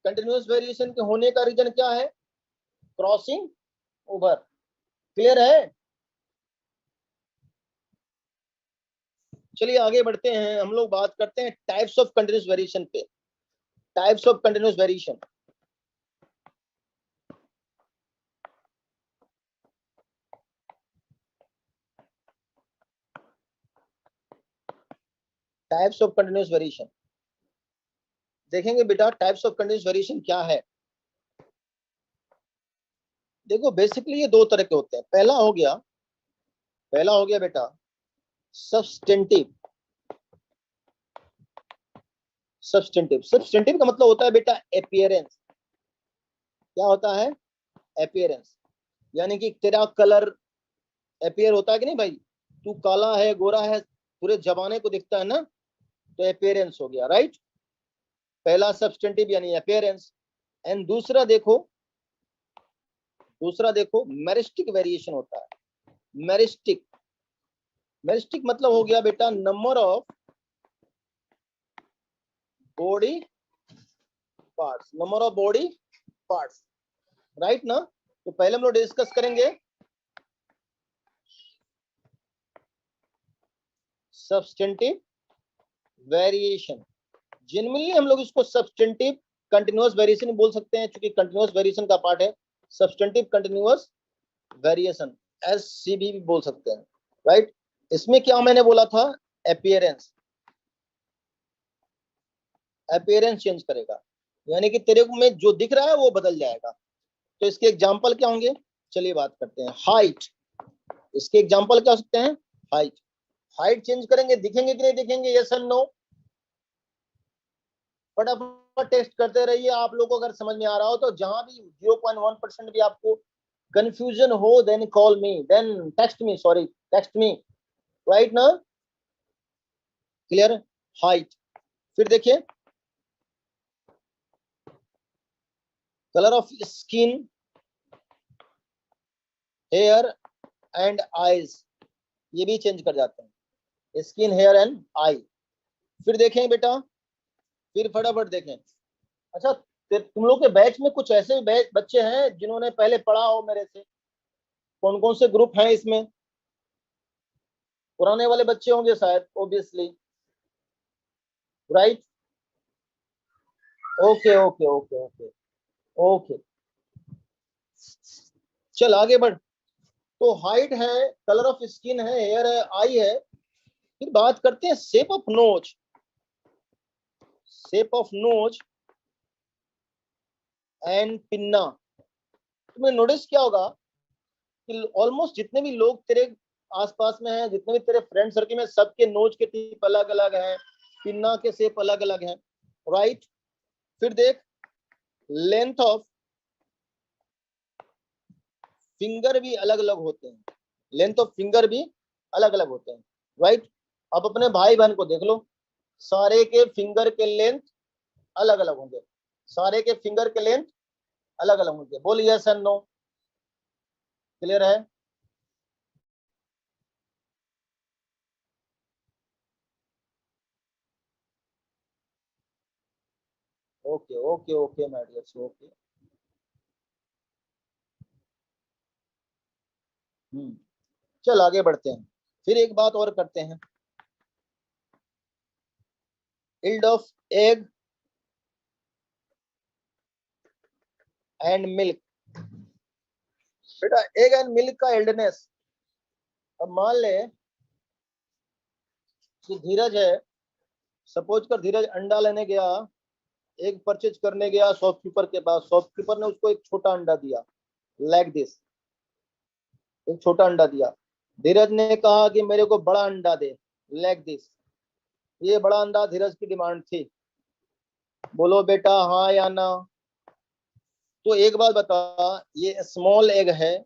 Continuous variation के होने का रीजन क्या है? Crossing over. क्लियर है? चलिए आगे बढ़ते हैं, हम लोग बात करते हैं टाइप्स ऑफ कंटिन्यूअस वेरिएशन पे। Types of continuous variation. Types of continuous variation देखेंगे बेटा। टाइप्स ऑफ कंटिन्यूअस वेरिएशन क्या है? देखो बेसिकली ये दो तरह के होते हैं। पहला हो गया बेटा सब्सटेंटिव। सब्सटेंटिव का मतलब होता है बेटा अपीयरेंस। क्या होता है? अपीयरेंस। यानी कि तेरा कलर अपीयर होता है कि नहीं भाई? तू काला है गोरा है पूरे जमाने को दिखता है ना, तो अपीयरेंस हो गया। राइट? पहला सब्सटेंटिव यानी अपीयरेंस, एंड दूसरा देखो मेरिस्टिक वेरिएशन होता है। मेरिस्टिक मतलब हो गया बेटा number of body parts, number of body parts, right ना। तो पहले हम लोग डिस्कस करेंगे सब्सटेंटिव वेरिएशन। जनरली हम लोग इसको सब्सटेंटिव कंटिन्यूअस वेरिएशन बोल सकते हैं, क्योंकि कंटिन्यूअस वेरिएशन का पार्ट है सब्सटेंटिव कंटिन्यूअस वेरिएशन, SCV भी बोल सकते हैं, राइट। इसमें क्या मैंने बोला था, अपीयरेंस चेंज करेगा, यानी कि तेरे को में जो दिख रहा है वो बदल जाएगा। तो इसके एग्जांपल क्या होंगे, चलिए बात करते हैं। हाइट, इसके एग्जांपल क्या हो सकते हैं, हाइट चेंज करेंगे, दिखेंगे कि नहीं दिखेंगे, यस एंड नो। फटाफट टेस्ट करते रहिए। आप लोगों को अगर समझ में आ रहा हो तो, जहां भी 0.1% भी आपको कंफ्यूजन हो, then call me, then text me, right ना, क्लियर। हाइट, फिर देखिए colour of skin, hair and eyes, ये भी चेंज कर जाते हैं, स्किन, हेयर एंड आई। फिर देखें बेटा, फिर फटाफट देखें। अच्छा, तुम लोग के बैच में कुछ ऐसे बच्चे हैं जिन्होंने पहले पढ़ा हो मेरे से, कौन कौन से ग्रुप हैं इसमें, पुराने वाले बच्चे होंगे शायद, obviously, right. Okay okay okay okay okay, चल आगे बढ़। तो हाइट है, कलर ऑफ स्किन है, हेयर है, आई है। फिर बात करते हैं shape of nose. And pinna. तुम्हें नोटिस क्या होगा कि ऑलमोस्ट जितने भी लोग तेरे आसपास में हैं, जितने भी तेरे फ्रेंड सर्किल में, सबके नोज के टिप अलग अलग हैं, पिन्ना के शेप अलग अलग हैं, राइट। फिर देख लेंथ ऑफ फिंगर भी अलग अलग होते हैं, राइट। अब अपने भाई बहन को देख लो, सारे के फिंगर के लेंथ अलग अलग होंगे, बोल यस एंड नो, क्लियर है। Okay okay okay my dears, okay. चल आगे बढ़ते हैं। फिर एक बात और करते हैं, yield of egg and milk. बेटा एग एंड मिल्क का यील्डनेस, अब मान ले कि धीरज है, सपोज कर धीरज अंडा लेने गया, एग परचेज करने गया शॉपकीपर के पास, शॉपकीपर ने उसको एक छोटा अंडा दिया, लाइक दिस, एक छोटा अंडा दिया। धीरज ने कहा कि मेरे को बड़ा अंडा दे, लाइक दिस। ये बड़ा अंडा धीरज की डिमांड थी, बोलो बेटा हाँ या ना। तो एक बात बता, ये स्मॉल एग है,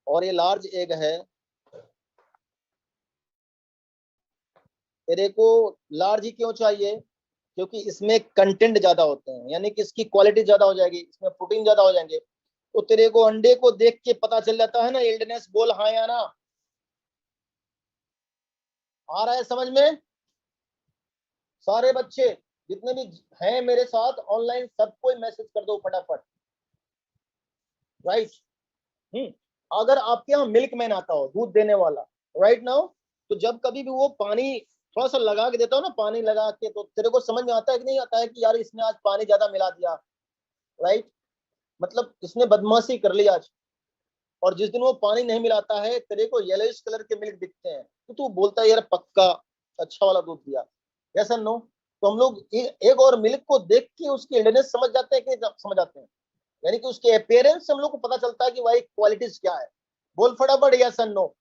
और ये लार्ज एग है। तेरे को लार्ज ही क्यों चाहिए, क्योंकि इसमें कंटेंट ज्यादा होते हैं, यानी कि इसकी क्वालिटी ज्यादा हो जाएगी, इसमें प्रोटीन ज्यादा हो जाएंगे। तो तेरे को अंडे को देख के पता चल जाता है ना यील्डनेस, बोल हाँ या ना। आ रहा है समझ में, सारे बच्चे जितने भी हैं मेरे साथ ऑनलाइन, सबको मैसेज कर दो फटाफट, राइट। अगर आपके यहाँ मिल्क मैन आता हो, दूध देने वाला, राइट नाउ, तो जब कभी भी वो पानी थोड़ा सा लगा के देता हो ना, पानी लगा के, तो तेरे को समझ में आता है कि नहीं आता है कि यार इसने आज पानी ज्यादा मिला दिया, राइट। मतलब इसने बदमाशी कर ली आज। और जिस दिन वो पानी नहीं मिलाता है, तेरे को येलोइश कलर के मिल्क दिखते हैं, तो तू बोलता है यार पक्का अच्छा वाला दूध दिया, यस नो। तो हम लोग एक और मिल्क को देख के उसकी इल्डनेस समझ जाते हैं कि नहीं समझ जाते हैं, यानी कि उसके अपीयरेंस से हम लोग को पता चलता है कि भाई क्वालिटीज क्या है। बोल फटाफट यस एंड नो,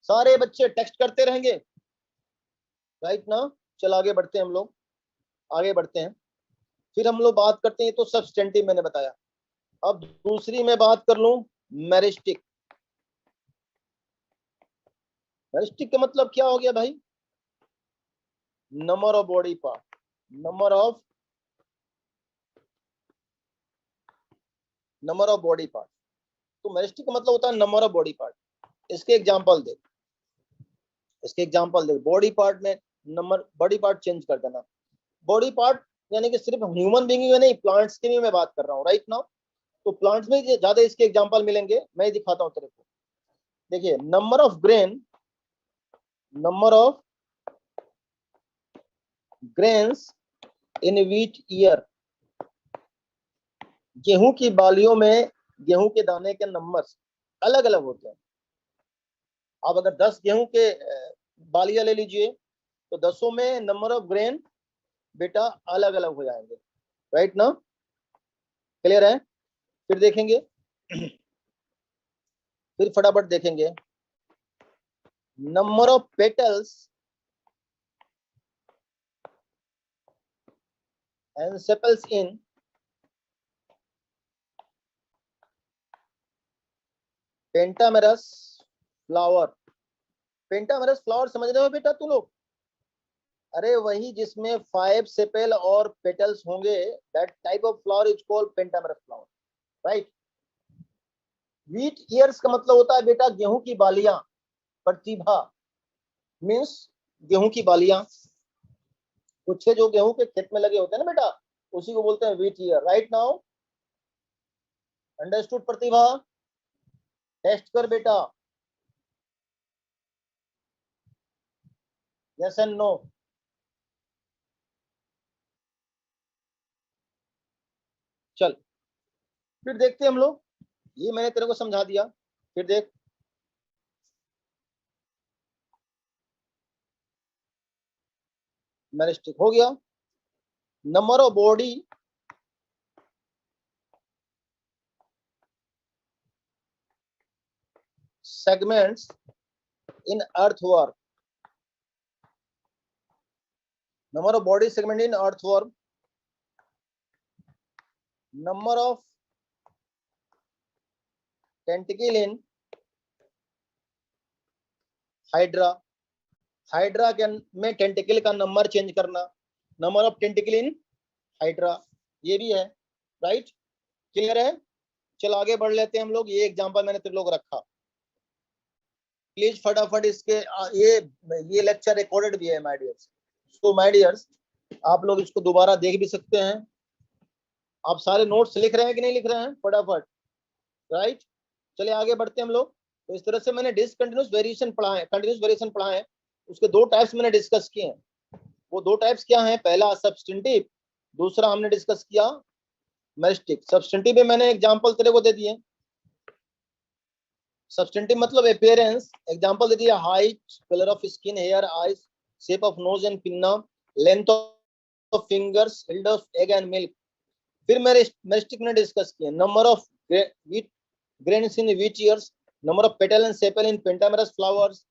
सारे बच्चे टेक्स्ट करते रहेंगे, राइट ना। चल आगे बढ़ते हैं हम लोग, फिर हम लोग बात करते हैं, तो सब्सटेंटिव मैंने बताया। अब दूसरी मैं बात कर लूं, मेरिस्टिक। मेरिस्टिक का मतलब क्या हो गया भाई? Number of body part, number of body part. तो मेरिस्टिक का मतलब होता है नंबर ऑफ बॉडी पार्ट। इसके एग्जांपल देख, बॉडी पार्ट में नंबर, बॉडी पार्ट चेंज कर देना। बॉडी पार्ट यानी कि सिर्फ ह्यूमन बीइंग में नहीं, प्लांट्स की भी मैं बात कर रहा हूँ राइट नाउ। तो प्लांट्स में ज्यादा इसके एग्जांपल मिलेंगे, मैं दिखाता हूँ तेरे को। देखिए, number of grains in wheat year. गेहूं की बालियों में गेहूं के दाने के नंबर अलग अलग होते हैं। आप अगर 10 गेहूं के बालियां ले लीजिए तो 10 में नंबर ऑफ ग्रेन बेटा अलग अलग हो जाएंगे, राइट ना? क्लियर है? फिर देखेंगे, फिर फटाफट देखेंगे, number of petals and sepals in pentamerous flower. Pentamerous flower समझ रहे हो बेटा तू लोग? अरे वही जिसमें 5 सेपल और पेटल्स होंगे, that type of flower is called pentamerous flower, right? Wheat years का मतलब होता है बेटा गेहूं की बालियां। प्रतिभा मीन्स गेहूं की बालियां, कुछ जो गेहूं के खेत में लगे होते हैं ना बेटा, उसी को बोलते हैं wheat ear, right now? Understood Pratibha? Test कर बेटा, यस एंड नो। चल फिर देखते हैं हम लोग, ये मैंने तेरे को समझा दिया। फिर देख, मेरिस्टिक हो गया। Number of body segments in earthworm, number of body segment in earthworm, number of tentacle in hydra, hydra के में टेंटिकल का नंबर चेंज करना, number of tentacle in hydra, ये भी है, राइट? क्लियर है? चलो आगे बढ़ लेते हैं हम लोग। ये एग्जांपल मैंने तेरे लोग रखा, प्लीज फटाफट इसके ये लेक्चर रिकॉर्डेड भी है my dears. So my dears, आप लोग इसको दोबारा देख भी सकते हैं। आप सारे नोट्स लिख रहे हैं कि नहीं लिख रहे हैं? फटाफट, राइट? चलिए आगे बढ़ते हैं हम लोग। तो इस तरह से मैंने डिसकंटिन्यूअस वेरिएशन पढ़ा है, कंटिन्यूअस वेरिएशन पढ़ा है। उसके दो टाइप्स मैंने डिस्कस किए हैं। वो दो टाइप्स क्या हैं? पहला सब्सटेंटिव, दूसरा हमने डिस्कस किया मेरिस्टिक। सब्सटेंटिव में मैंने एग्जांपल तेरे को दे दिए। सब्सटेंटिव मतलब अपीयरेंस, एग्जांपल दे दिया, height, colour of skin, hair, eyes, shape of nose and pinna, length of fingers, yield of egg and milk. फिर मेरिस्टिक ने डिस्कस किया, number of grains in wheat ears, number of petal and sepal in pentamerous flowers,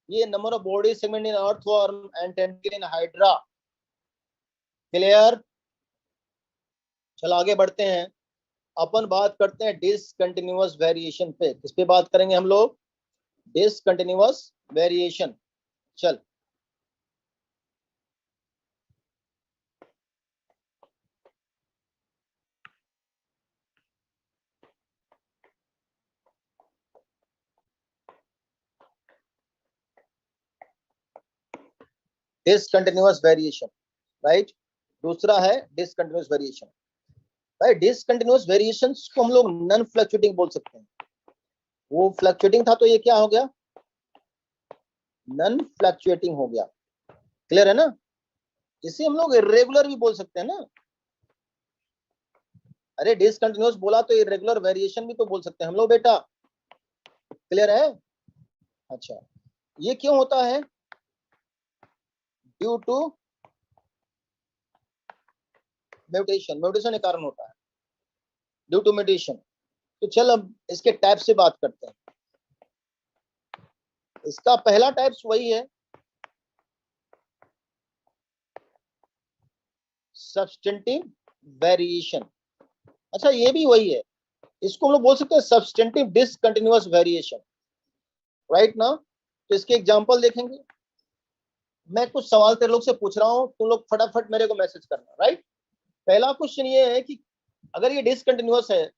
ये number of body segment in earthworm and tentacle in hydra. Clear? चलो आगे बढ़ते हैं। अपन बात करते हैं डिसकंटिन्यूअस वेरिएशन पे। किस पे बात करेंगे हम लोग? Discontinuous variation. चल डिसकंटिन्यूअस वेरिएशन, राइट? दूसरा है डिसकंटिन्यूअस वेरिएशन। भाई डिसकंटिन्यूअस वेरिएशन को हम लोग नॉन फ्लक्चुएटिंग बोल सकते हैं। वो फ्लक्चुएटिंग था तो ये क्या हो गया? नॉन फ्लक्चुएटिंग हो गया। क्लियर है ना? इसे हम लोग इरेगुलर भी बोल सकते हैं ना। अरे डिसकंटिन्यूअस बोला तो इरेगुलर वेरिएशन भी तो बोल सकते हैं हम लोग बेटा। क्लियर है? अच्छा, ये क्यों होता है? ड्यू टू म्यूटेशन, म्यूटेशन के कारण होता है, ड्यू टू म्यूटेशन। तो चल अब इसके टाइप से बात करते हैं। इसका पहला टाइप्स वही है, सब्सटेंटिव वेरिएशन। अच्छा, ये भी वही है, इसको हम लोग बोल सकते हैं सब्सटेंटिव डिसकंटिन्यूअस वेरिएशन, राइट ना? तो इसके एग्जाम्पल देखेंगे। मैं कुछ सवाल तेरे लोग से पूछ रहा हूँ, तुम लोग फटाफट मेरे को मैसेज करना, राइट। पहला क्वेश्चन ये है कि अगर ये डिसकंटिन्यूअस है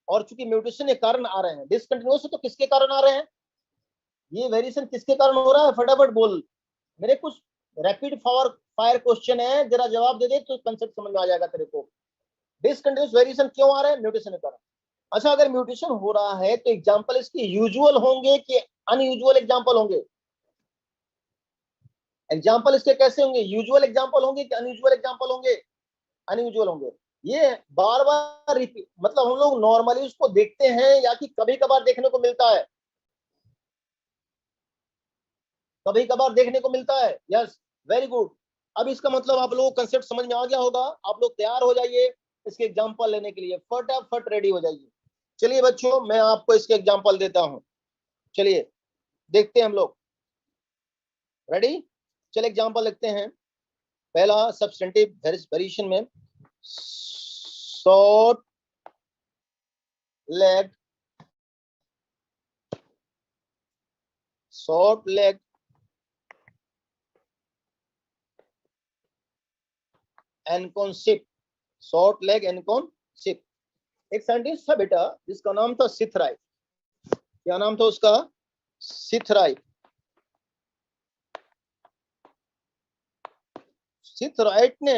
और चूंकि म्यूटेशन के कारण आ रहे हैं, डिसकंटिन्यूअस है तो किसके कारण आ रहे हैं, ये वेरिएशन किसके कारण हो रहा है, फटाफट बोल। मेरे कुछ रैपिड फायर क्वेश्चन है, जरा जवाब दे दे तो कंसेप्ट समझ में आ जाएगा तेरे को। डिसकंटिन्यूअस वेरिएशन क्यों आ रहा है, म्यूटेशन के कारण। अच्छा, अगर म्यूटेशन हो रहा है तो एग्जाम्पल इसके यूजुअल होंगे कि अनयूजुअल एग्जाम्पल होंगे, एग्जाम्पल इसके कैसे होंगे, यूजुअल एग्जाम्पल होंगे कि अनयूजुअल एग्जाम्पल होंगे, अनयूजुअल होंगे। ये बार बार रिपीट, मतलब हम लोग नॉर्मली उसको देखते हैं या कि कभी कभार देखने को मिलता है, कभी कभार देखने को मिलता है। Yes, very good. अब इसका मतलब आप लोगों को कंसेप्ट समझ में आ गया होगा। आप लोग तैयार हो जाइए इसके एग्जाम्पल लेने के लिए, फटाफट रेडी हो जाइए। चलिए बच्चों, मैं आपको इसके एग्जाम्पल देता हूं। चलिए देखते हैं हम लोग, रेडी। चलिए एग्जाम्पल लिखते हैं। पहला सब्सटेंटिव वेरिएशन में, short leg, short leg ancon sheep, short leg ancon sheep. एक साइंटिस्ट था बेटा जिसका नाम था सिथराइट। क्या नाम था उसका, सिथराइट। सिथराइट ने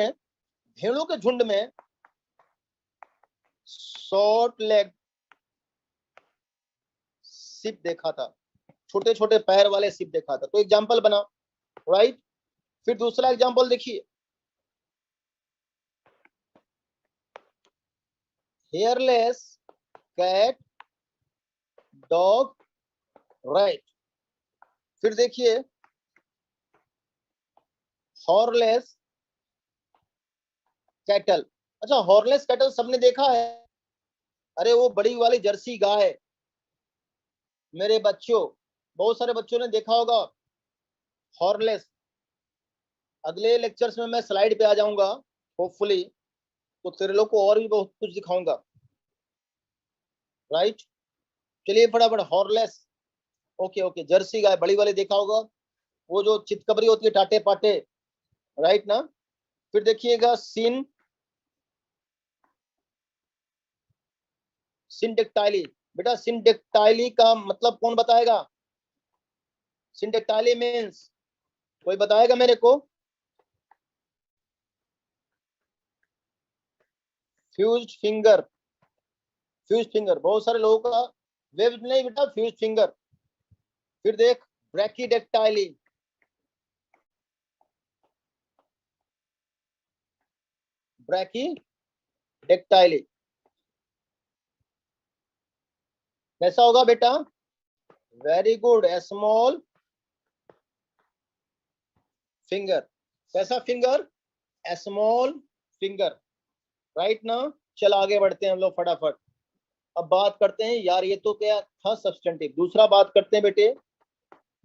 भेड़ों के झुंड में शॉर्ट लेग शिप देखा था, छोटे छोटे पैर वाले शिप देखा था, तो एग्जाम्पल बना, राइट। फिर दूसरा एग्जाम्पल देखिए, हेयरलेस कैट डॉग, राइट। फिर देखिए हॉर्नलेस कैटल। अच्छा, हॉर्नलेस कैटल सबने देखा है, अरे वो बड़ी वाली जर्सी गाय, मेरे बच्चों, बहुत सारे बच्चों ने देखा होगा हॉर्नलेस। अगले लेक्चर्स में मैं स्लाइड पे आ जाऊंगा होपफुली, तो तेरे लोग को और भी बहुत कुछ दिखाऊंगा, राइट। चलिए फटाफट, हॉर्नलेस, ओके ओके, जर्सी गाय बड़ी वाली देखा होगा, वो जो चितकबरी होती है टाटे पाटे, राइट ना। फिर देखिएगा सिंडेक्टाइली। बेटा सिंडेक्टाइली का मतलब कौन बताएगा, सिंडेक्टाइली मीन्स कोई बताएगा मेरे को, फ्यूज्ड फिंगर, फ्यूज फिंगर, बहुत सारे लोगों का वेब नहीं बेटा, फ्यूज फिंगर। फिर देख ब्रैकीडेक्टाइली, ब्रैकीडेक्टाइली कैसा होगा बेटा, वेरी गुड, स्मॉल फिंगर। कैसा फिंगर, स्मॉल फिंगर, राइट ना। चल आगे बढ़ते हैं हम लोग फटाफट। अब बात करते हैं यार, ये तो क्या था सब्सटेंटिव, दूसरा बात करते हैं बेटे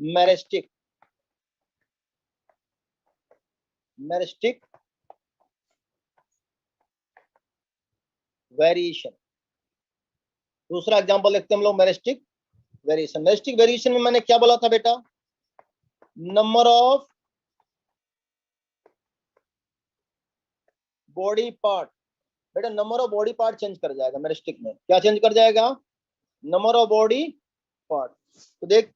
मेरिस्टिक, मेरिस्टिक वेरिएशन। दूसरा एग्जांपल देखते हैं हम लोग, मेरिस्टिक वेरिएशन। मेरिस्टिक वेरिएशन में मैंने क्या बोला था बेटा, नंबर ऑफ बॉडी पार्ट। बेटा number of body part change कर जाएगा मेरिस्टिक में, क्या चेंज कर जाएगा, नंबर ऑफ बॉडी पार्ट। तो देख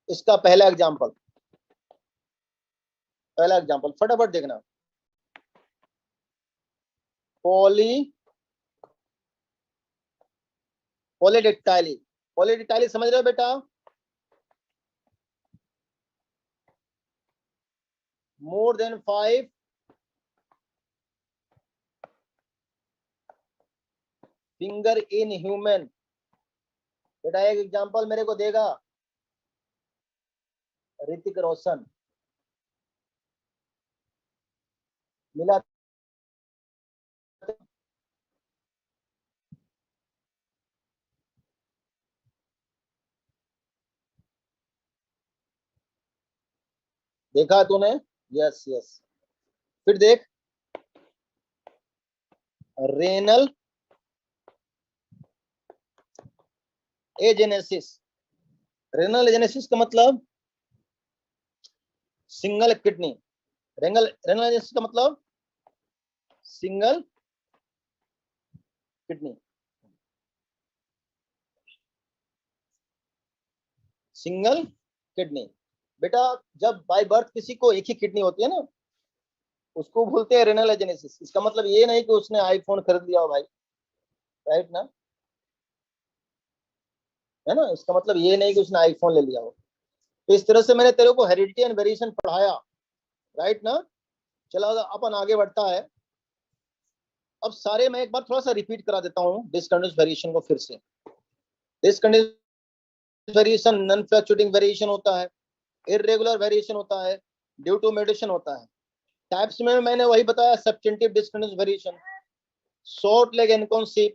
इसका पहला एग्जांपल, पहला एग्जांपल फटाफट देखना, पॉली पॉलीडेक्टाइली। पॉलीडेक्टाइली समझ रहे हो बेटा, मोर देन 5 फिंगर इन ह्यूमन। बेटा एक एग्जांपल मेरे को देगा ऋतिक रोशन, मिला, देखा तूने, यस यस। फिर देख रेनल एजेनेसिस, रेनल एजेनेसिस का मतलब सिंगल किडनी। रेनल एजेनेसिस का मतलब सिंगल किडनी। सिंगल किडनी बेटा, जब बाय बर्थ किसी को एक ही किडनी होती है ना, उसको बोलते हैं रेनल एजेनेसिस। इसका मतलब ये नहीं कि उसने आईफोन खरीद लिया हो भाई, राइट ना, है ना। इसका मतलब ये नहीं कि उसने आईफोन ले लिया हो। तो इस तरह से मैंने तेरे को हेरिडिटी एंड वेरिएशन पढ़ाया, राइट ना। चलो अपन आगे बढ़ता है। अब सारे मैं एक बार थोड़ा सा रिपीट करा देता हूँ डिसकंटिन्यूअस वेरिएशन को फिर से। Discontinuous variation non fluctuating variation होता है, इरेगुलर वेरिएशन होता है, ड्यू टू म्यूटेशन होता है। टाइप्स में मैंने वही बताया, substantive discontinuous variation, short leg ancon sheep,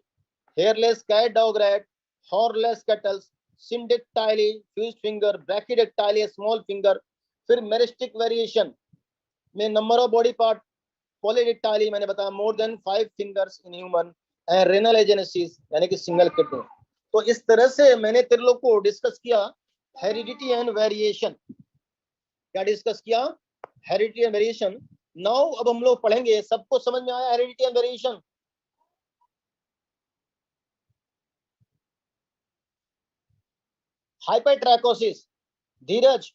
hairless cat dog rat, hornless cattles, syndactyly fused finger, brachydactyly small finger. फिर मेरिस्टिक वेरिएशन में number of body part, polydactyly मैंने बताया more than 5 fingers in human, and renal agenesis यानी कि single kidney. तो इस तरह से मैंने तेरे लोग को डिस्कस किया हेरिडिटी एंड वेरिएशन। क्या डिस्कस किया? Heredity and variation. नाउ अब हम लोग पढ़ेंगे, सबको समझ में आया heredity and variation? Hypertrichosis, Dheeraj,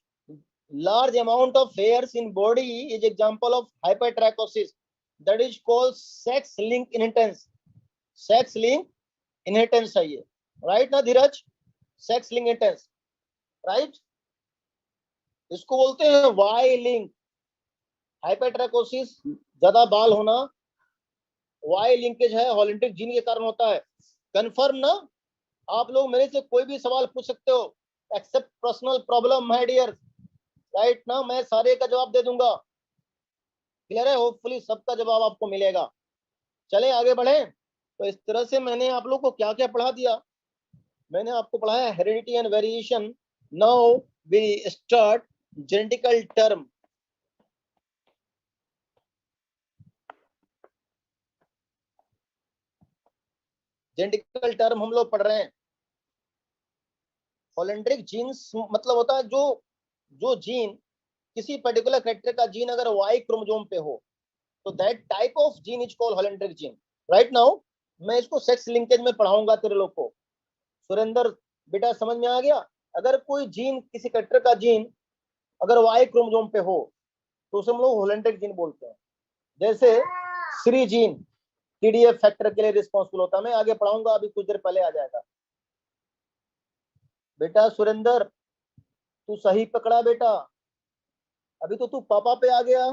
large amount of hairs in body is example of hypertrichosis, that is called sex link inheritance। sex link inheritance है ये, right ना धीरज? sex link inheritance, right। इसको बोलते हैं वाई लिंक। हाइपरट्रैकोसिस ज्यादा बाल होना वाई लिंकेज है, हॉलिंटिक जीन के कारण होता है। कंफर्म ना? आप लोग मेरे से कोई भी सवाल पूछ सकते हो except personal problem my dear, right ना। मैं सारे का जवाब दे दूंगा, क्लियर है? होपफुली सबका जवाब आपको मिलेगा। चले आगे बढ़े। तो इस तरह से मैंने आप लोग को क्या क्या पढ़ा दिया। मैंने आपको पढ़ाया heredity and variation. Now we start genetical term. Genetical term हम लोग पढ़ रहे हैं। हॉलैंड्रिक जीन्स मतलब होता है जो जो जीन, किसी पर्टिकुलर कैरेक्टर का जीन अगर वाई क्रोमोसोम पे हो तो that type of gene is called holandric gene. Right now मैं इसको सेक्स लिंकेज में पढ़ाऊंगा तेरे लोग को। सुरेंद्र बेटा समझ में आ गया? अगर कोई जीन, किसी कैरेक्टर का जीन अगर वाई क्रोमोसोम पे हो तो उसे हम लोग हॉलैंड्रिक जीन बोलते हैं। जैसे श्री जीन टीडीएफ फैक्टर के लिए रिस्पॉन्सिबल होता है। मैं आगे पढ़ाऊंगा, अभी कुछ देर पहले आ जाएगा। बेटा सुरेंद्र तू सही पकड़ा बेटा, अभी तो तू पापा पे आ गया।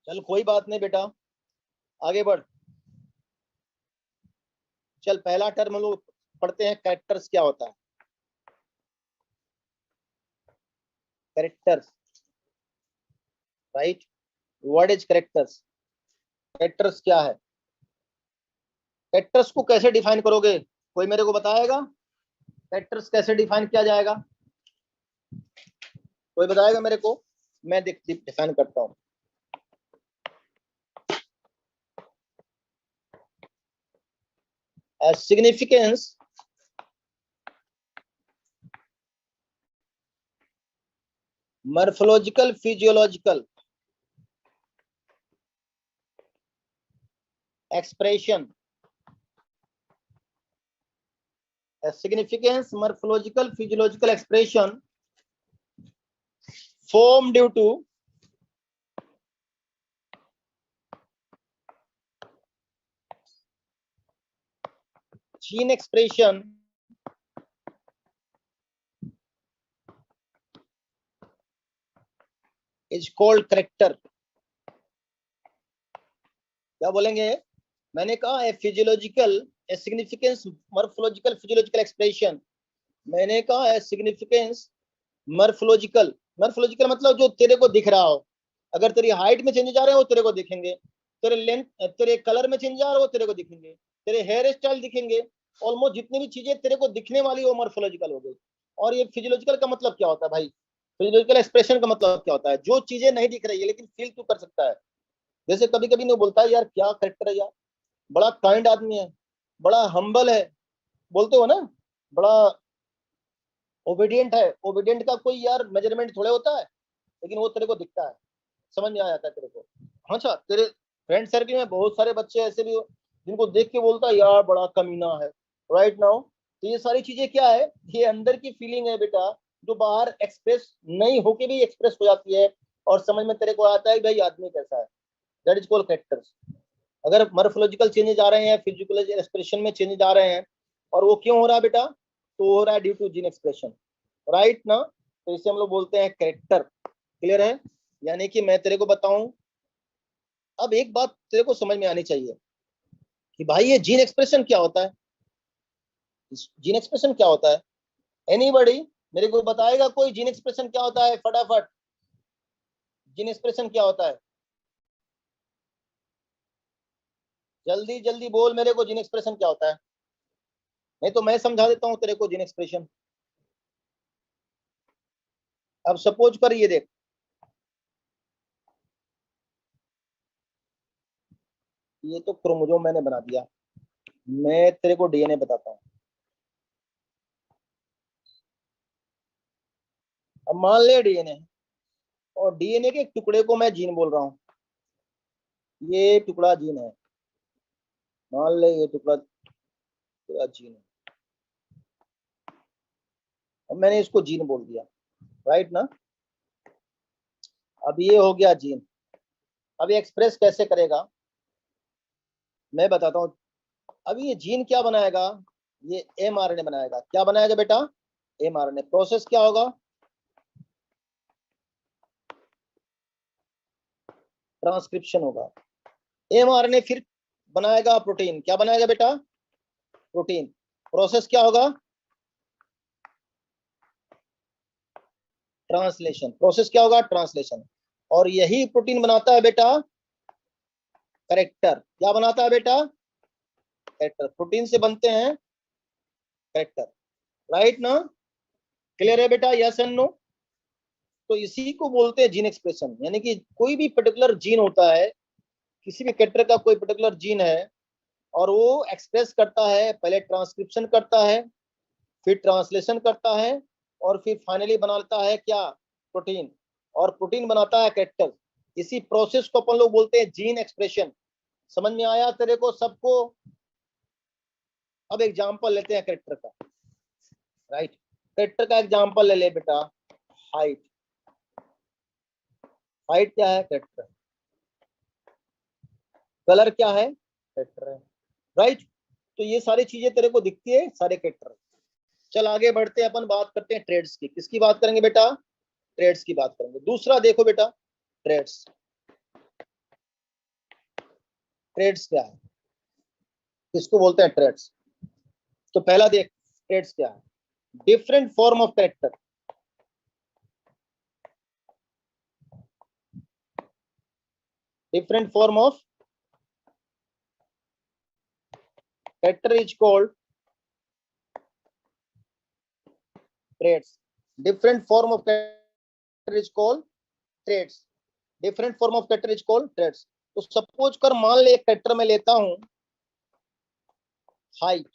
चल कोई बात नहीं बेटा, आगे बढ़। चल पहला टर्म हम लोग पढ़ते हैं, कैरेक्टर्स क्या होता है। Characters, right. What is characters? Characters क्या है? कैरेक्टर्स को कैसे डिफाइन करोगे? कोई मेरे को बताएगा कैरेक्टर्स कैसे डिफाइन किया जाएगा? कोई बताएगा मेरे को? मैं डिफाइन करता हूं। Significance morphological physiological expression, a significance morphological physiological expression formed due to gene expression is called character। क्या बोलेंगे? मैंने कहा है फिजियोलॉजिकल, ए सिग्निफिकेंस मॉर्फोलॉजिकल फिजियोलॉजिकल एक्सप्रेशन। मैंने कहा है सिग्निफिकेंस मॉर्फोलॉजिकल। मॉर्फोलॉजिकल मतलब जो तेरे को दिख रहा हो। अगर तेरी हाइट में चेंजेस आ रहे हैं वो तेरे को दिखेंगे, तेरे लेंथ, तेरे कलर में चेंज आ रहा है वो तेरे को दिखेंगे, तेरे हेयर स्टाइल दिखेंगे। ऑलमोस्ट जितनी भी चीजें तेरे को दिखने वाली वो मॉर्फोलॉजिकल हो गई। और ये फिजियोलॉजिकल का मतलब क्या होता है भाई? फिजियोलॉजिकल एक्सप्रेशन का मतलब क्या होता है? जो चीजें नहीं दिख रही है लेकिन फील तू कर सकता है। जैसे कभी कभी नहीं बोलता है यार क्या करेक्टर है यार, बड़ा काइंड आदमी है, बड़ा हम्बल है, बोलते हो ना, बड़ा ओबीडियंट है, ओबीडियंट का कोई यार मेजरमेंट थोड़े होता है, लेकिन वो तेरे को दिखता है, समझ में आ जाता है तेरे को। अच्छा, तेरे फ्रेंड सर्कल में बहुत सारे बच्चे ऐसे भी हो जिनको देख के बोलता है यार बड़ा कमीना है, राइट नाउ। तो ये सारी चीजें क्या है, ये अंदर की फीलिंग है बेटा, जो बाहर एक्सप्रेस नहीं होके भी एक्सप्रेस हो जाती है, और समझ में तेरे को आता है भाई आदमी कैसा है। That is called characters. अगर मॉर्फोलॉजिकल चेंजेस आ रहे हैं, फिजिकल एक्सप्रेशन में चेंजेस आ रहे हैं, और वो क्यों हो रहा है बेटा, तो हो रहा है due to gene expression, right ना। तो इसे हम लोग बोलते हैं कैरेक्टर। क्लियर है? यानी कि मैं तेरे को बताऊं, अब एक बात तेरे को समझ में आनी चाहिए कि भाई ये जीन एक्सप्रेशन क्या होता है। जीन एक्सप्रेशन क्या होता है? एनीबॉडी मेरे को बताएगा कोई जीन एक्सप्रेशन क्या होता है? फटाफट, जीन एक्सप्रेशन क्या होता है? जल्दी जल्दी बोल मेरे को, जीन एक्सप्रेशन क्या होता है? नहीं तो मैं समझा देता हूं तेरे को जीन एक्सप्रेशन। अब सपोज कर, ये देख, ये तो क्रोमोसोम मैंने बना दिया, मैं तेरे को डीएनए बताता हूँ। अब मान ले डीएनए, और डीएनए के एक टुकड़े को मैं जीन बोल रहा हूँ, ये टुकड़ा जीन है, मान ले ये टुकड़ा टुकड़ा जीन है, अब मैंने इसको जीन बोल दिया, राइट ना। अब ये हो गया जीन। अब ये एक्सप्रेस कैसे करेगा मैं बताता हूँ। अभी ये जीन क्या बनाएगा, ये एमआरएनए बनाएगा। क्या बनाएगा बेटा? एमआरएनए। प्रोसेस क्या होगा? ट्रांसक्रिप्शन होगा। एमआरएनए फिर बनाएगा प्रोटीन। क्या बनाएगा बेटा? प्रोटीन। प्रोसेस क्या होगा? ट्रांसलेशन। प्रोसेस क्या होगा? ट्रांसलेशन। और यही प्रोटीन बनाता है बेटा कैरेक्टर। क्या बनाता है बेटा? कैरेक्टर। प्रोटीन से बनते हैं कैरेक्टर, राइट ना। क्लियर है बेटा? Yes and no. तो इसी को बोलते हैं जीन एक्सप्रेशन। यानी कि कोई भी पर्टिकुलर जीन होता है, किसी भी कैरेक्टर का कोई पर्टिकुलर जीन है, और वो एक्सप्रेस करता है, पहले ट्रांसक्रिप्शन करता है, फिर ट्रांसलेशन करता है, और फिर फाइनली बनाता है क्या? प्रोटीन। और प्रोटीन बनाता है कैरेक्टर। इसी प्रोसेस को अपन लोग बोलते हैं जीन एक्सप्रेशन। समझ में आया तेरे को सबको? अब एग्जांपल लेते हैं कैरेक्टर का, राइट। कैरेक्टर का एग्जांपल ले ले बेटा, हाइट। हाइट क्या है? कैरेक्टर। कलर क्या है? कैरेक्टर है, राइट। तो ये सारी चीजें तेरे को दिखती है, सारे कैरेक्टर। चल आगे बढ़ते हैं, अपन बात करते हैं ट्रेड्स की। किसकी बात करेंगे बेटा? ट्रेड्स की बात करेंगे। दूसरा देखो बेटा, ट्रेड्स। ट्रेड्स क्या है, किसको बोलते हैं ट्रेड्स? तो पहला देख, ट्रेड्स क्या है? Different form of character. Different form of character is called traits. Different form of character is called traits. Different form of character is called traits. तो सपोज कर, मान ले एक कैरेक्टर में लेता हूं हाइट,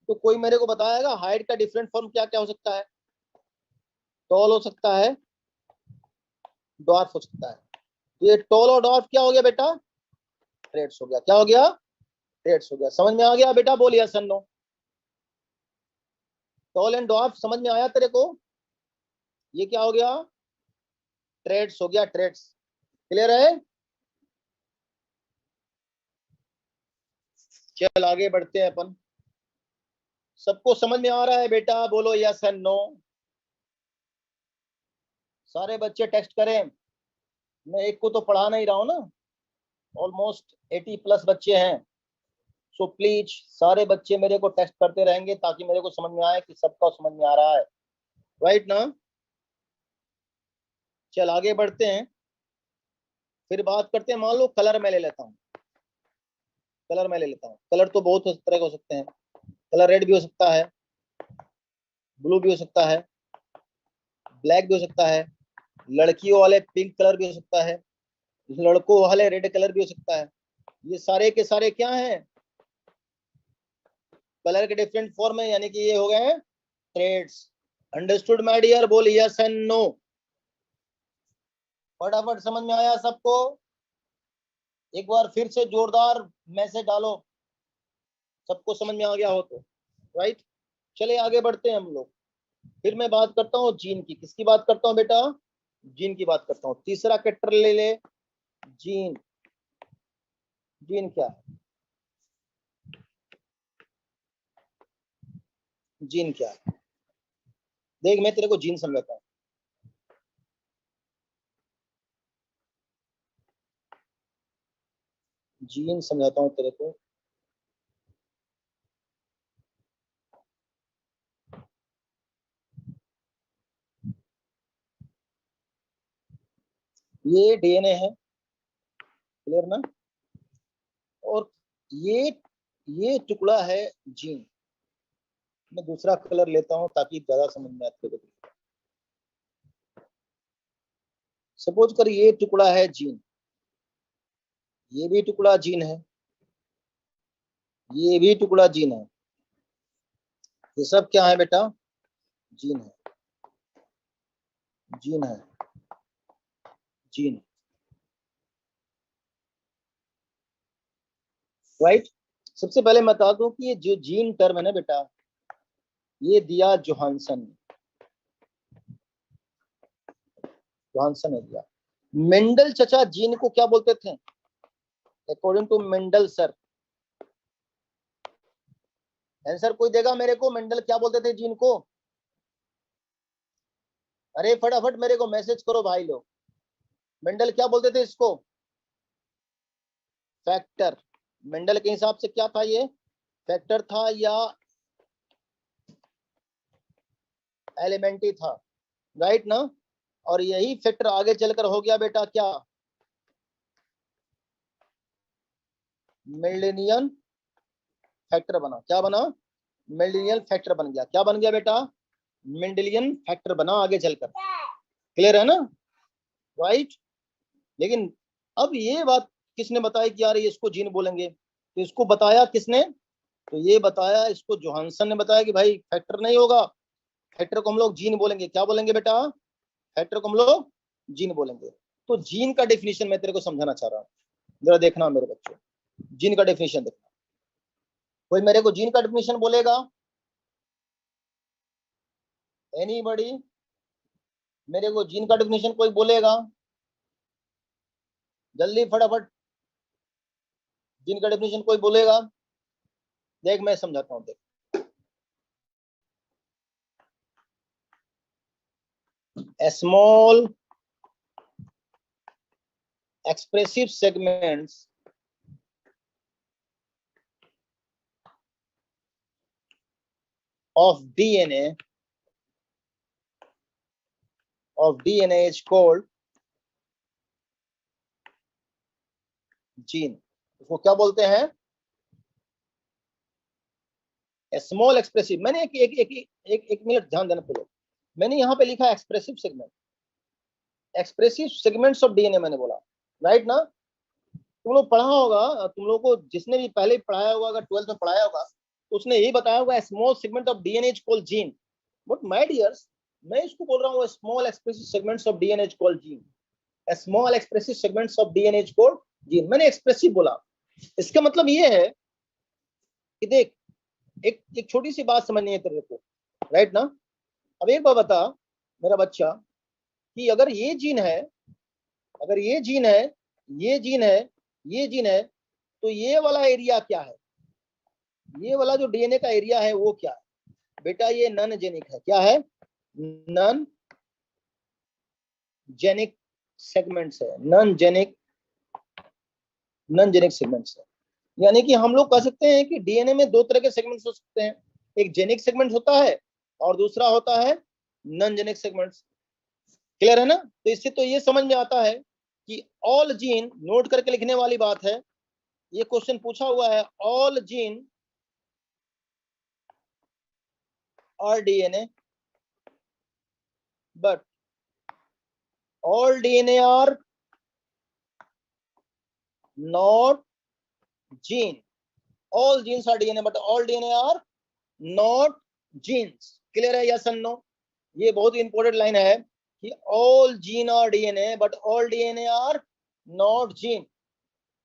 तो कोई मेरे को बताएगा हाइट का डिफरेंट फॉर्म क्या क्या हो सकता है? टॉल हो सकता है, डॉर्फ हो सकता है। तो ये टॉल और डॉर्फ क्या हो गया बेटा? ट्रेड्स हो गया। क्या हो गया? ट्रेड्स हो गया। समझ में आ गया बेटा? बोलिए सन नो। टॉल एंड डॉर्फ समझ में आया तेरे को? ये क्या हो गया? ट्रेड्स हो गया, ट्रेड्स। क्लियर है? चल आगे बढ़ते हैं अपन। सबको समझ में आ रहा है बेटा? बोलो यस एंड नो। सारे बच्चे टेक्स्ट करें। मैं एक को तो पढ़ा नहीं रहा हूं ना, ऑलमोस्ट 80 प्लस बच्चे हैं। सो प्लीज सारे बच्चे मेरे को टेक्स्ट करते रहेंगे, ताकि मेरे को समझ में आए कि सबका समझ में आ रहा है, राइट ना। चल आगे बढ़ते हैं, फिर बात करते हैं। मान लो कलर मैं ले लेता हूँ। कलर मैं ले लेता हूँ। कलर तो बहुत तरह के हो सकते हैं। कलर रेड भी हो सकता है, ब्लू भी हो सकता है, ब्लैक भी हो सकता है, लड़कियों वाले पिंक कलर भी हो सकता है, लड़कों वाले रेड कलर भी हो सकता है। ये सारे के सारे क्या हैं? कलर के डिफरेंट फॉर्म है, यानी कि ये हो गए हैं थ्रेड्स। Understood my dear? बोल यस एंड नो। फटाफट समझ में आया सबको? एक बार फिर से जोरदार मैसेज डालो, सबको समझ में आ गया हो तो। राइट, चलिए आगे बढ़ते हैं हम लोग। फिर मैं बात करता हूँ जीन की। किसकी बात करता हूँ बेटा? जीन की बात करता हूँ। तीसरा कैरेक्टर ले ले, जीन। जीन क्या है? जीन क्या है? देख, मैं तेरे को जीन समझाता हूँ। जीन समझाता हूँ तेरे को। ये डीएनए है, क्लियर ना? और ये टुकड़ा है जीन। मैं दूसरा कलर लेता हूँ ताकि ज्यादा समझ में आते को। सपोज कर ये टुकड़ा है जीन, ये भी टुकड़ा जीन है, ये भी टुकड़ा जीन है। ये सब क्या है बेटा? जीन है, जीन है, जीन। राइट। सबसे पहले मैं बता दूं कि ये जो जीन टर्म है ना बेटा, ये दिया जोहानसन। जोहानसन ने दिया। मेंडल चचा जीन को क्या बोलते थे? According to Mendel sir, answer कोई देगा मेरे को? मेंडल क्या बोलते थे जीन को? अरे फटाफट मेरे को मैसेज करो भाई लोग। मेंडल क्या बोलते थे इसको? फैक्टर। मेंडल के हिसाब से क्या था ये? फैक्टर था या एलिमेंटी था? राइट ना? और यही फैक्टर आगे चलकर हो गया बेटा क्या? मेंडेलियन फैक्टर बना। क्या बना? मेंडेलियन फैक्टर बन गया। क्या बन गया बेटा? मेंडेलियन फैक्टर बना आगे चलकर। क्लियर है ना? राइट। लेकिन अब ये बात किसने बताई कि यार ये इसको जीन बोलेंगे? तो इसको बताया किसने? तो ये बताया इसको जोहानसन ने बताया कि भाई फैक्टर नहीं होगा, फैक्टर को हम लोग जीन बोलेंगे। क्या बोलेंगे बेटा? फैक्टर को हम लोग जीन बोलेंगे। तो जीन का डेफिनेशन मैं तेरे को समझाना चाह रहा हूँ, जरा देखना मेरे बच्चों। जीन का डेफिनेशन देखना। कोई मेरे को जीन का डेफिनेशन बोलेगा? एनीबॉडी? मेरे को जीन का डेफिनेशन कोई बोलेगा? जल्दी फटाफट, जीन का डेफिनेशन कोई बोलेगा? देख मैं समझाता हूँ, देख। Small expressive segments of DNA is called gene. उसको क्या बोलते हैं? Small expressive. मैंने एक मिनट ध्यान देना पड़ेगा। मैंने यहाँ पे लिखा expressive segment, expressive segments of DNA मैंने बोला। राइट ना? तुम लोग पढ़ा होगा, तुम लोग को जिसने भी पहले पढ़ाया होगा, अगर 12th में पढ़ाया होगा तो उसने यही बताया होगा small segment of DNA is called gene. But my dears, मैं इसको बोल रहा हूँ small expressive segments of DNA is called gene. Small expressive segments of DNA is called gene. मैंने एक्सप्रेसिव बोला। इसका मतलब ये है कि देख, एक छोटी सी बात समझनी है तेरे को। राइट ना? अब एक बात बता मेरा बच्चा, कि अगर ये जीन है, अगर ये जीन है, ये जीन है, ये जीन है, तो ये वाला एरिया क्या है? ये वाला जो डीएनए का एरिया है वो क्या है बेटा? ये नॉन जेनिक है। क्या है? नॉन जेनिक सेगमेंट्स है। नॉन जेनिक सेगमेंट्स है। यानी कि हम लोग कह सकते हैं कि डीएनए में दो तरह के सेगमेंट्स हो सकते हैं। एक जेनिक सेगमेंट होता है और दूसरा होता है नॉन जेनिक सेगमेंट्स। क्लियर है ना? तो इससे तो ये समझ में आता है कि ऑल जीन, नोट करके लिखने वाली बात है, ये क्वेश्चन पूछा हुआ है, ऑल जीन और DNA, but all DNA are not gene. All genes are DNA, but all DNA are not genes. Clear है, यस एंड नो? ये बहुत इंपॉर्टेंट लाइन है कि all gene are DNA but all DNA are not gene.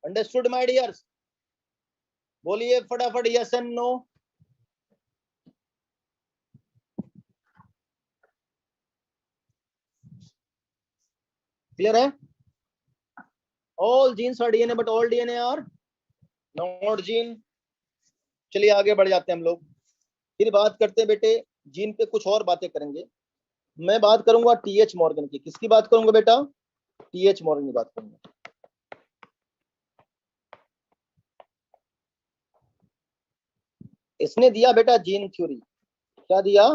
Understood my dears? बोलिए फटाफट yes and no. Clear है? All genes are DNA but all DNA are not gene. चलिए आगे बढ़ जाते हैं हम लोग। फिर बात करते हैं बेटे जीन पे, कुछ और बातें करेंगे। मैं बात करूंगा टीएच मॉर्गन की। किसकी बात करूंगा बेटा? टीएच मॉर्गन की बात करूंगा। इसने दिया बेटा जीन थ्योरी। क्या दिया?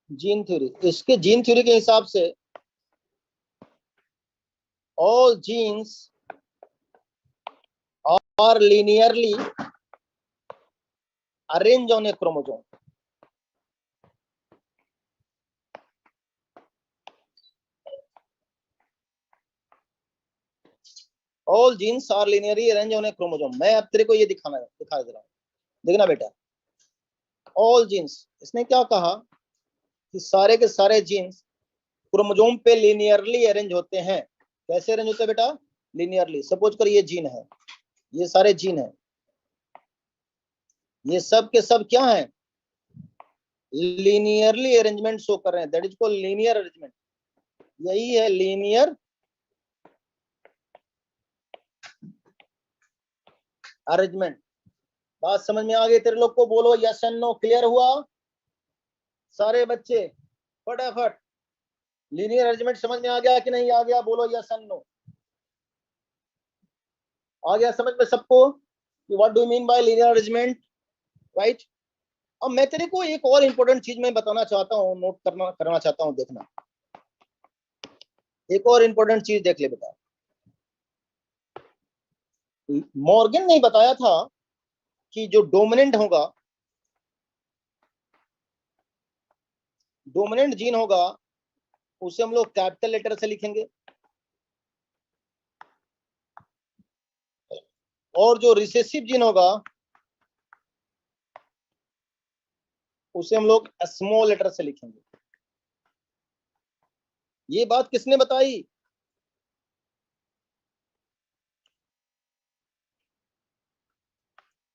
Gene theory. इसके जीन थ्योरी के हिसाब से all genes are linearly arranged on a chromosome. All genes are linearly arranged on a chromosome. मैं अब तेरे को ये दिखा दे रहा हूँ, देखना बेटा। ऑल जीन्स, इसने क्या कहा कि सारे के सारे जीन्स क्रोमोसोम पे लिनियरली अरेंज होते हैं। कैसे अरेंज होते हैं बेटा? लिनियरली। सपोज कर ये जीन है, ये सारे जीन है, ये सब के सब क्या है? लीनियरली अरेंजमेंट शो कर रहे हैं। That is called linear arrangement. यही है लीनियर अरेंजमेंट। बात समझ में आ गई तेरे लोग को? बोलो यस एंड नो। क्लियर हुआ सारे बच्चे? फटाफट लीनियर अरेंजमेंट समझ में आ गया कि नहीं आ गया? बोलो यस एंड नो। आ गया समझ में सबको कि what do mean by linear arrangement? Right. अब मैं तेरे को एक और इंपॉर्टेंट चीज मैं बताना चाहता हूँ, नोट करना चाहता हूँ। देखना, एक और इंपॉर्टेंट चीज देख ले बेटा। मॉर्गन ने बताया था कि जो डोमिनेंट होगा, डोमिनेंट जीन होगा, उसे हम लोग कैपिटल लेटर से लिखेंगे, और जो रिसेसिव जीन होगा उसे हम लोग स्मॉल लेटर से लिखेंगे। ये बात किसने बताई?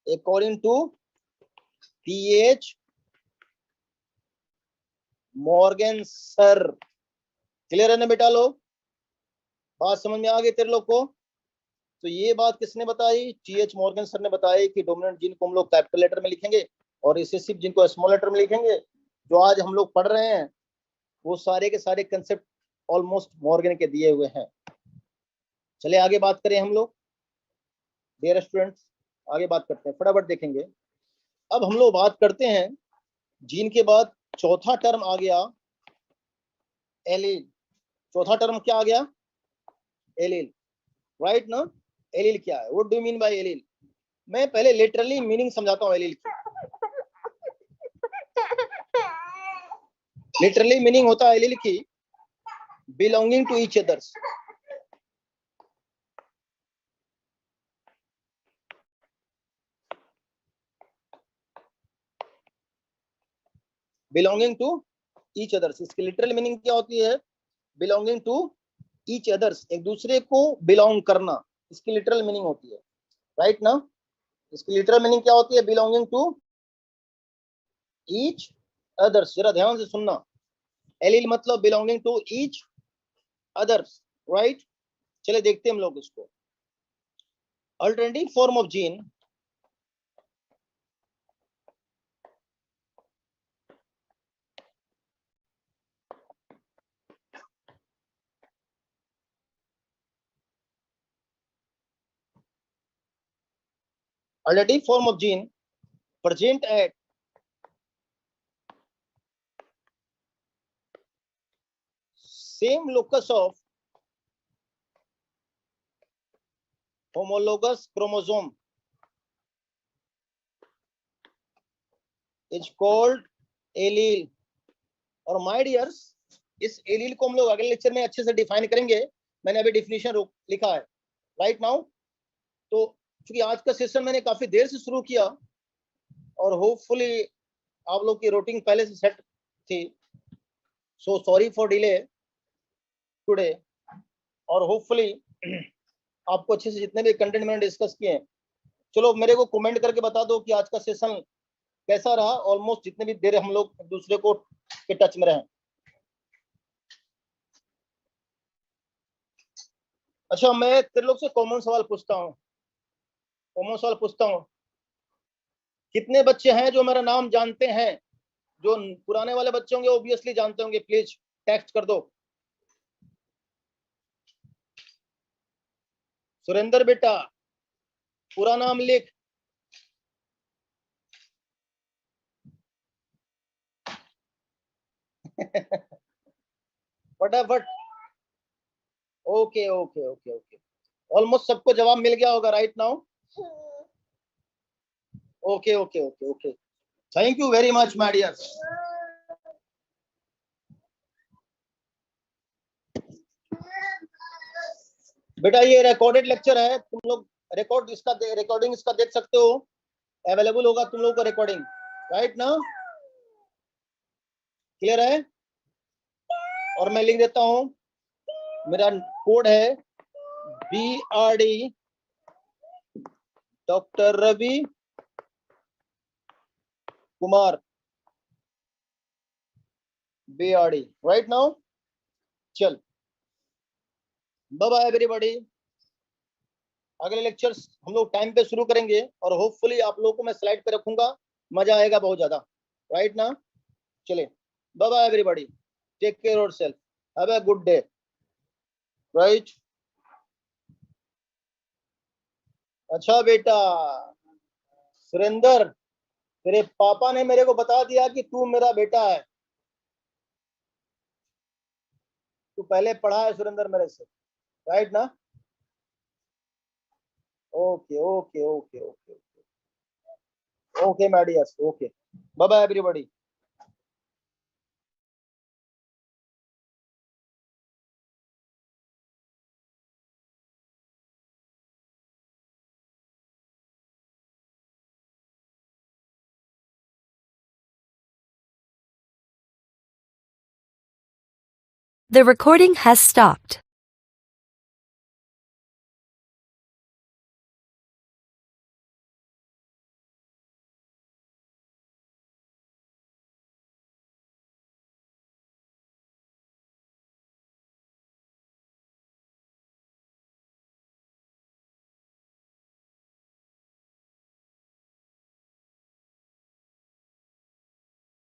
According to TH Morgan sir. Clear है ना बेटा लोग? बात समझ में आ गई तेरे लोग को? तो ये बात किसने बताई? टीएच मॉर्गन सर ने बताई कि डोमिनेंट जीन को हम लोग कैपिटल लेटर में लिखेंगे और रिसेसिव जीन को स्मॉल लेटर में लिखेंगे। जो आज हम लोग पढ़ रहे हैं वो सारे के सारे कंसेप्ट ऑलमोस्ट मॉर्गन के दिए हुए हैं। चले आगे बात करें हम लोग। डियर स्टूडेंट्स, आगे बात करते हैं, फटाफट देखेंगे। अब हम लोग बात करते हैं जीन के बाद चौथा टर्म आ गया एलील। चौथा टर्म क्या आ गया? एलील। राइट ना? एलील क्या है? What do you mean bye allele? मैं पहले लिटरली मीनिंग समझाता हूँ एलील की। लिटरली मीनिंग होता है एलील की belonging to each others. Belonging to each others, इसकी लिटरल मीनिंग क्या होती है? बिलोंगिंग टू ईच अदर्स, एक दूसरे को बिलोंग करना, इसकी लिटरल मीनिंग होती है। राइट ना? इसकी लिटरल मीनिंग क्या होती है? Belonging to each others. जरा ध्यान से सुनना, एलील मतलब belonging to each others. Right. चले देखते हैं हम लोग इसको। Alternative form of gene, alternative form of gene present at same locus of homologous chromosome is called allele। और माय डियर्स, इस एलील को हम लोग अगले लेक्चर में अच्छे से डिफाइन करेंगे। मैंने अभी डिफिनेशन लिखा है राइट नाउ। तो क्योंकि आज का सेशन मैंने काफी देर से शुरू किया, और होपफुली आप लोग की रूटीन पहले से सेट थी, so sorry for delay today. और होपफुली आपको अच्छे से जितने भी कंटेंट मैंने डिस्कस किए हैं, चलो मेरे को कमेंट करके बता दो कि आज का सेशन कैसा रहा। ऑलमोस्ट जितने भी देर हम लोग दूसरे को के टच में रहे। अच्छा, मैं तेरे लोग से कॉमन सवाल पूछता हूँ, कितने बच्चे हैं जो मेरा नाम जानते हैं? जो पुराने वाले बच्चे होंगे ऑब्वियसली जानते होंगे, प्लीज टेक्स्ट कर दो। सुरेंद्र बेटा पूरा नाम लिख। फटाफट। Okay okay okay okay, almost सबको जवाब मिल गया होगा right now. Okay okay okay okay, thank you very much my dear. बेटा ये रिकॉर्डेड लेक्चर है, तुम लोग रिकॉर्डिंग इसका देख सकते हो, अवेलेबल होगा तुम लोगों को रिकॉर्डिंग, राइट ना? क्लियर है? और मैं लिख देता हूं, मेरा कोड है BRD, doctor Ravi Kumar, BRD, right now. चल, बाय बाय एवरीबॉडी। अगले लेक्चर्स हम लोग टाइम पे शुरू करेंगे और होपफुली आप लोगों को मैं स्लाइड पे रखूंगा, मजा आएगा बहुत ज्यादा, राइट ना? चलिए, bye bye everybody, take care yourself, have a good day, right? अच्छा बेटा सुरेंद्र, तेरे पापा ने मेरे को बता दिया कि तू मेरा बेटा है। तू पहले पढ़ा है सुरेंद्र मेरे से, राइट ना? Okay okay okay okay okay my dears, okay, bye bye everybody.
The recording has stopped.